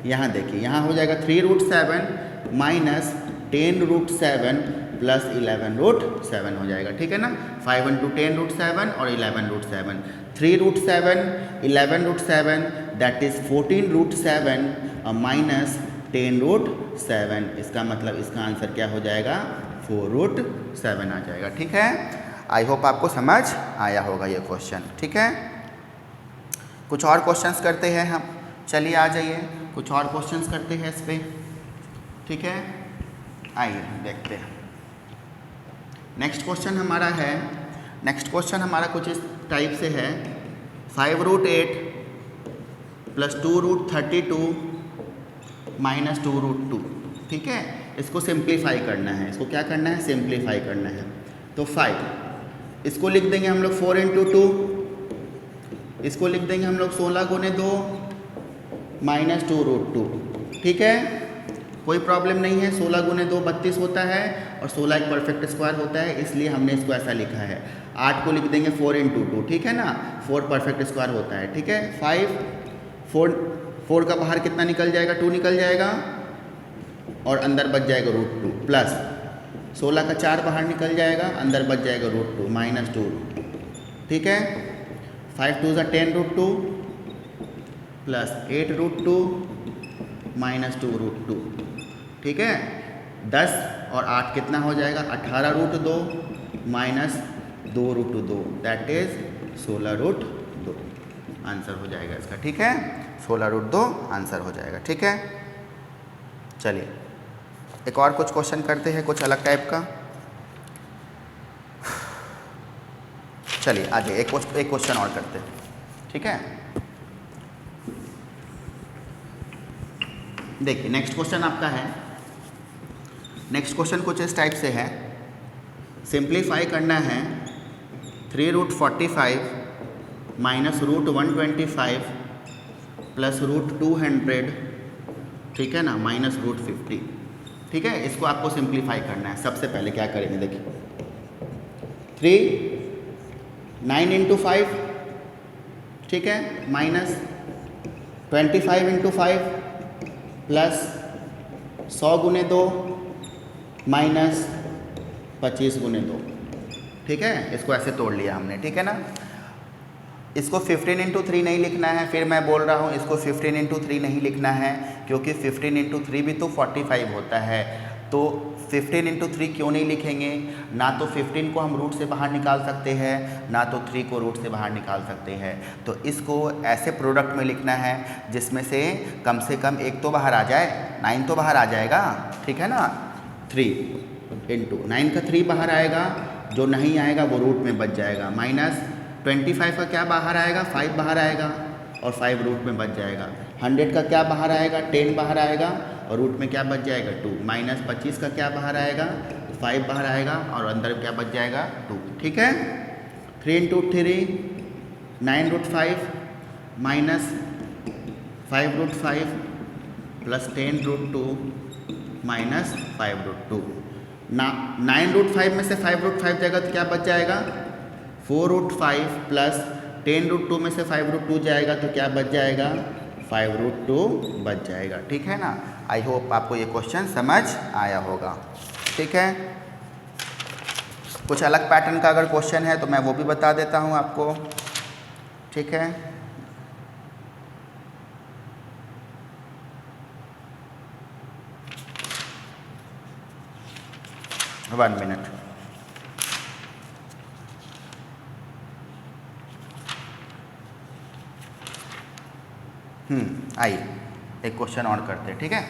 यहाँ देखिए, यहाँ हो जाएगा 3 root 7 minus 10 root 7 plus 11 root 7 हो जाएगा, ठीक है ना। 5 इंटू 10 रूट 7 और 11 root 7, 3 root 7 11 root 7 that is 14 root 7 minus 10√7। इसका मतलब इसका आंसर क्या हो जाएगा, 4√7 आ जाएगा। ठीक है, आई होप आपको समझ आया होगा ये क्वेश्चन। ठीक है, कुछ और क्वेश्चंस करते हैं हम। चलिए आ जाइए, कुछ और क्वेश्चंस करते हैं इस पर। ठीक है, आइए देखते हैं। नेक्स्ट क्वेश्चन हमारा कुछ इस टाइप से है, 5√8 + 2√32 - 2√2। ठीक है, इसको सिंप्लीफाई करना है। इसको क्या करना है, सिंप्लीफाई करना है। तो 5 इसको लिख देंगे हम लोग 4 × 2, इसको लिख देंगे हम लोग 16 × 2 - 2√2। ठीक है, कोई प्रॉब्लम नहीं है। 16 × 2 32 होता है और 16 एक परफेक्ट स्क्वायर होता है, इसलिए हमने इसको ऐसा लिखा है। 8 को लिख देंगे 4 × 2, ठीक है ना, 4 परफेक्ट स्क्वायर होता है। ठीक है, 4 का बाहर कितना निकल जाएगा, 2 निकल जाएगा और अंदर बच जाएगा √2 प्लस 16 का 4 बाहर निकल जाएगा, अंदर बच जाएगा √2 - 2√2। ठीक है, 5 × 2 = 10√2 प्लस 8√2 - 2√2। ठीक है, 10 और 8 कितना हो जाएगा, 18√2 - 2√2, दैट इज 16√2 आंसर हो जाएगा इसका। ठीक है, 16√2 आंसर हो जाएगा। ठीक है, चलिए एक और कुछ क्वेश्चन करते हैं, कुछ अलग टाइप का। चलिए आगे एक क्वेश्चन और करते हैं। ठीक है, देखिए नेक्स्ट क्वेश्चन आपका है। नेक्स्ट क्वेश्चन कुछ इस टाइप से है, सिंप्लीफाई करना है 3√45 - √125 + √200, ठीक है ना, -√50। ठीक है, इसको आपको सिंप्लीफाई करना है। सबसे पहले क्या करेंगे, देखिए 9 × 5, ठीक है, -25 × 5 प्लस 100 × 2 -25 × 2। ठीक है, इसको ऐसे तोड़ लिया हमने। ठीक है ना, इसको 15 × 3 नहीं लिखना है। फिर मैं बोल रहा हूँ इसको 15 × 3 नहीं लिखना है, क्योंकि 15 × 3 भी तो 45 होता है। तो 15 × 3 क्यों नहीं लिखेंगे, ना तो 15 को हम रूट से बाहर निकाल सकते हैं, ना तो 3 को रूट से बाहर निकाल सकते हैं। तो इसको ऐसे प्रोडक्ट में लिखना है जिसमें से कम एक तो बाहर आ जाए, 9 तो बाहर आ जाएगा। ठीक है ना, 3 × 9 का 3 बाहर आएगा, जो नहीं आएगा वो रूट में बच जाएगा। -25 का क्या बाहर आएगा, 5 बाहर आएगा और 5 रूट में बच जाएगा। 100 का क्या बाहर आएगा, 10 बाहर आएगा और रूट में क्या बच जाएगा, 2। -25 का क्या बाहर आएगा, 5 बाहर आएगा और अंदर क्या बच जाएगा, 2। ठीक है, 3 × 3 9√5 - 5√5 प्लस 10√2 - 5√2। 9√5 में से 5√5 जाएगा तो क्या बच जाएगा, 4√5 प्लस 10√2 में से 5√2 जाएगा तो क्या बच जाएगा, 5√2 बच जाएगा। ठीक है ना, आई होप आपको ये क्वेश्चन समझ आया होगा। ठीक है, कुछ अलग पैटर्न का अगर क्वेश्चन है तो मैं वो भी बता देता हूँ आपको। ठीक है, वन मिनट। आइए एक क्वेश्चन और करते हैं। ठीक है,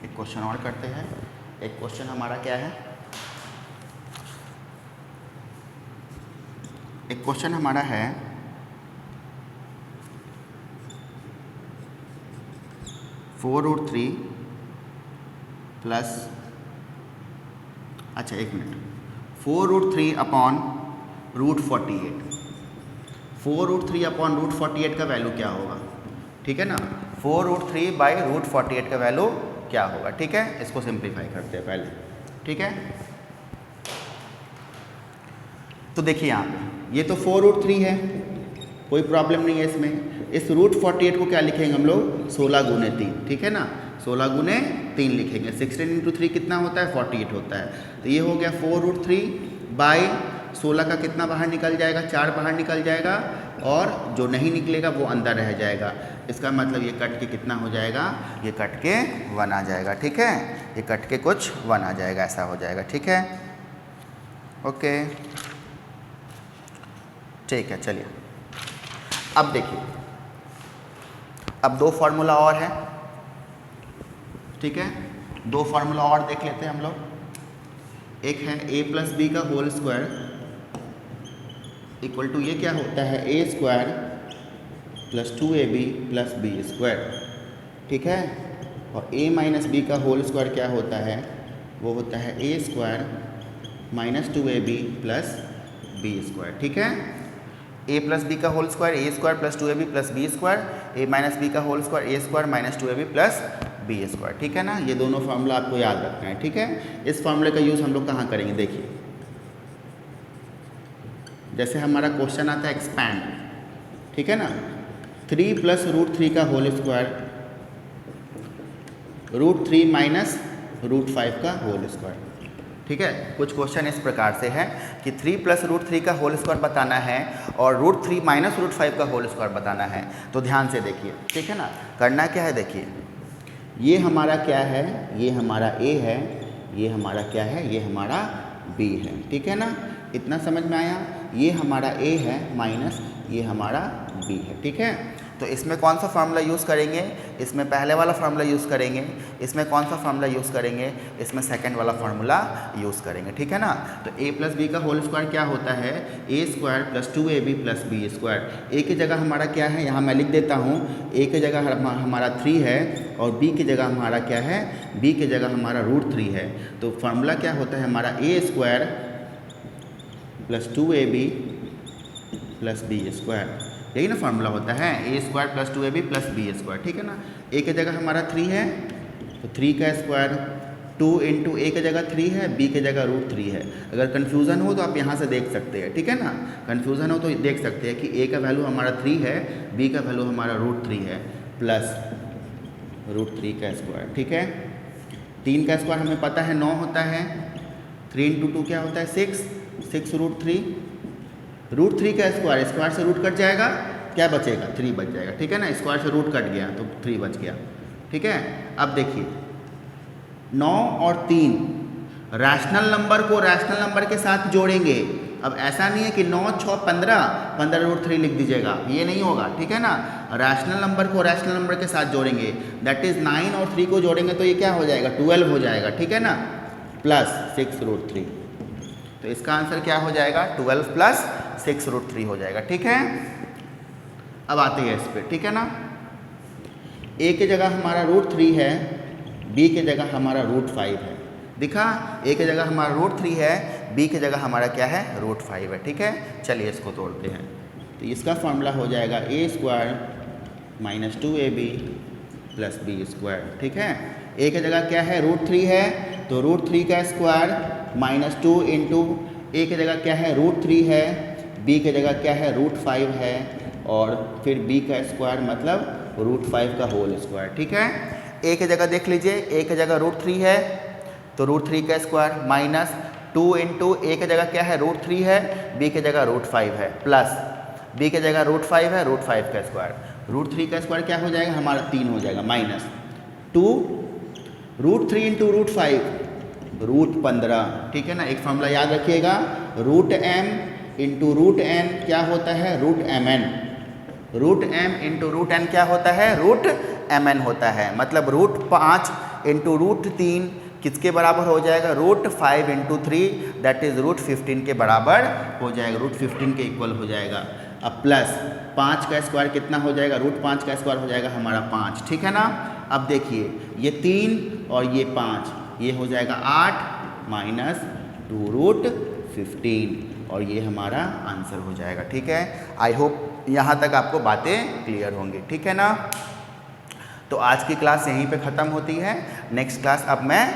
एक क्वेश्चन और करते हैं। एक क्वेश्चन हमारा क्या है, एक क्वेश्चन हमारा है 4√3 प्लस, अच्छा एक मिनट, 4√3 अपॉन √48। 4√3 अपॉन √48 का वैल्यू क्या होगा, ठीक है ना, 4√3 बाई √48 का वैल्यू क्या होगा। ठीक है, इसको सिंप्लीफाई करते हैं पहले। ठीक है, तो देखिए यहाँ पे ये तो 4√3 है, कोई प्रॉब्लम नहीं है इसमें। इस √48 को क्या लिखेंगे हम लोग, 16 × 3। ठीक है ना, 16 × 3 लिखेंगे। 16 इंटू 3 कितना होता है? 48 होता है। तो ये हो गया 4√3/16 का कितना बाहर निकल जाएगा? 4 बाहर निकल जाएगा, और जो नहीं निकलेगा वो अंदर रह जाएगा। इसका मतलब ये कट के कितना हो जाएगा? ये कट के 1 आ जाएगा। ठीक है, ये कट के कुछ 1 आ जाएगा, ऐसा हो जाएगा। ठीक है, ओके, ठीक है। चलिए अब देखिए, अब 2 फार्मूला और है। ठीक है, 2 फार्मूला और देख लेते हैं हम लोग। एक है a + b का होल स्क्वायर इक्वल टू, ये क्या होता है? a² + 2ab + b²। ठीक है, और a - b का होल स्क्वायर क्या होता है? वो होता है a² - 2ab + b²। ठीक है, a + b का whole square a² + 2ab + b², a - b का whole square a² - 2ab + b²। ठीक है ना, ये दोनों फार्मूला आपको याद रखना है। ठीक है, इस फार्मूले का यूज़ हम लोग कहाँ करेंगे? देखिए, जैसे हमारा क्वेश्चन आता है एक्सपैंड, ठीक है ना, 3 + √3 का होल स्क्वायर √3 - √5 का होल स्क्वायर। ठीक है, कुछ क्वेश्चन इस प्रकार से है कि 3 + √3 का होल स्क्वायर बताना है और √3 - √5 का होल स्क्वायर बताना है। तो ध्यान से देखिए, ठीक है ना, करना क्या है? देखिए, ये हमारा क्या है? ये हमारा a है, ये हमारा क्या है? ये हमारा b है। ठीक है ना, इतना समझ में आया? ये हमारा a है माइनस ये हमारा b है। ठीक है, तो इसमें कौन सा फार्मूला यूज़ करेंगे? इसमें पहले वाला फार्मूला यूज़ करेंगे। इसमें कौन सा फार्मूला यूज़ करेंगे? इसमें सेकंड वाला फार्मूला यूज़ करेंगे। ठीक है ना, तो a + b का होल स्क्वायर क्या होता है? a² + 2ab + b²। a की जगह हमारा क्या है? यहाँ मैं लिख देता हूँ, a की जगह हमारा 3 है और b की जगह हमारा क्या है? b की जगह हमारा √3 है। तो फार्मूला क्या होता है हमारा? a² + 2ab + b²। यही ना फार्मूला होता है, a² + 2ab + b²। ठीक है ना, a की जगह हमारा 3 है तो 3 का स्क्वायर, 2 × a की जगह 3 है, b की जगह √3 है। अगर कन्फ्यूज़न हो तो आप यहाँ से देख सकते हैं। ठीक है ना, कन्फ्यूज़न हो तो देख सकते हैं कि a का वैल्यू हमारा 3 है, b का वैल्यू हमारा √3 है, प्लस √3 का स्क्वायर। ठीक है, 3 का स्क्वायर हमें पता है 9 होता है, 3 × 2 क्या होता है? 6 √3, √3 का स्क्वायर, स्क्वायर से रूट कट जाएगा, क्या बचेगा? 3 बच जाएगा। ठीक है ना, स्क्वायर से रूट कट गया तो 3 बच गया। ठीक है, अब देखिए 9 और 3 रैशनल नंबर को रैशनल नंबर के साथ जोड़ेंगे। अब ऐसा नहीं है कि 9 6 15 √3 लिख दीजिएगा, ये नहीं होगा। ठीक है ना, रैशनल नंबर को रैशनल नंबर के साथ जोड़ेंगे, दैट इज़ 9 और 3 को जोड़ेंगे तो ये क्या हो जाएगा? 12 हो जाएगा। ठीक है ना, प्लस 6 √3। तो इसका आंसर क्या हो जाएगा? 12 + 6 √3 हो जाएगा। ठीक है, अब आते हैं इस पे। ठीक है ना, a की जगह हमारा √3 है, b की जगह हमारा √5 है। दिखा, a की जगह हमारा √3 है, b की जगह हमारा क्या है? √5 है। ठीक है, चलिए इसको तोड़ते हैं। तो इसका फार्मूला हो जाएगा a² - 2ab + b²। ठीक है, a की जगह क्या है? √3 है, तो √3 का स्क्वायर -2 × a की जगह क्या है? √3 है, b की जगह क्या है? √5 है, और फिर b का स्क्वायर मतलब √5 का होल स्क्वायर। ठीक है, a की जगह देख लीजिए, a की जगह √3 है तो √3 का स्क्वायर, -2 × a की जगह क्या है? √3 है, b की जगह √5 है, प्लस b की जगह √5 है, √5 का स्क्वायर, √3 का स्क्वायर क्या हो जाएगा? हमारा 3 हो जाएगा, -2 √3 × √5 √15। ठीक है ना, एक फॉर्मूला याद रखिएगा, √m × √n क्या होता है? √mn। √m × √n क्या होता है? √mn होता है। मतलब √5 × √3 किसके बराबर हो जाएगा? √5 × 3 दैट इज √15 के बराबर हो जाएगा, √15 के इक्वल हो जाएगा। अब प्लस 5 का स्क्वायर कितना हो जाएगा? √5 का स्क्वायर हो जाएगा हमारा 5। ठीक है ना, अब देखिए ये 3 और ये 5, ये हो जाएगा 8 - 2 √15 और ये हमारा आंसर हो जाएगा। ठीक है, आई होप यहाँ तक आपको बातें क्लियर होंगी। ठीक है ना, तो आज की क्लास यहीं पे ख़त्म होती है, नेक्स्ट क्लास अब मैं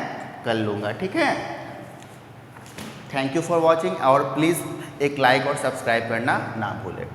कर लूँगा। ठीक है, थैंक यू फॉर वॉचिंग, और प्लीज़ एक लाइक और सब्सक्राइब करना ना भूलें।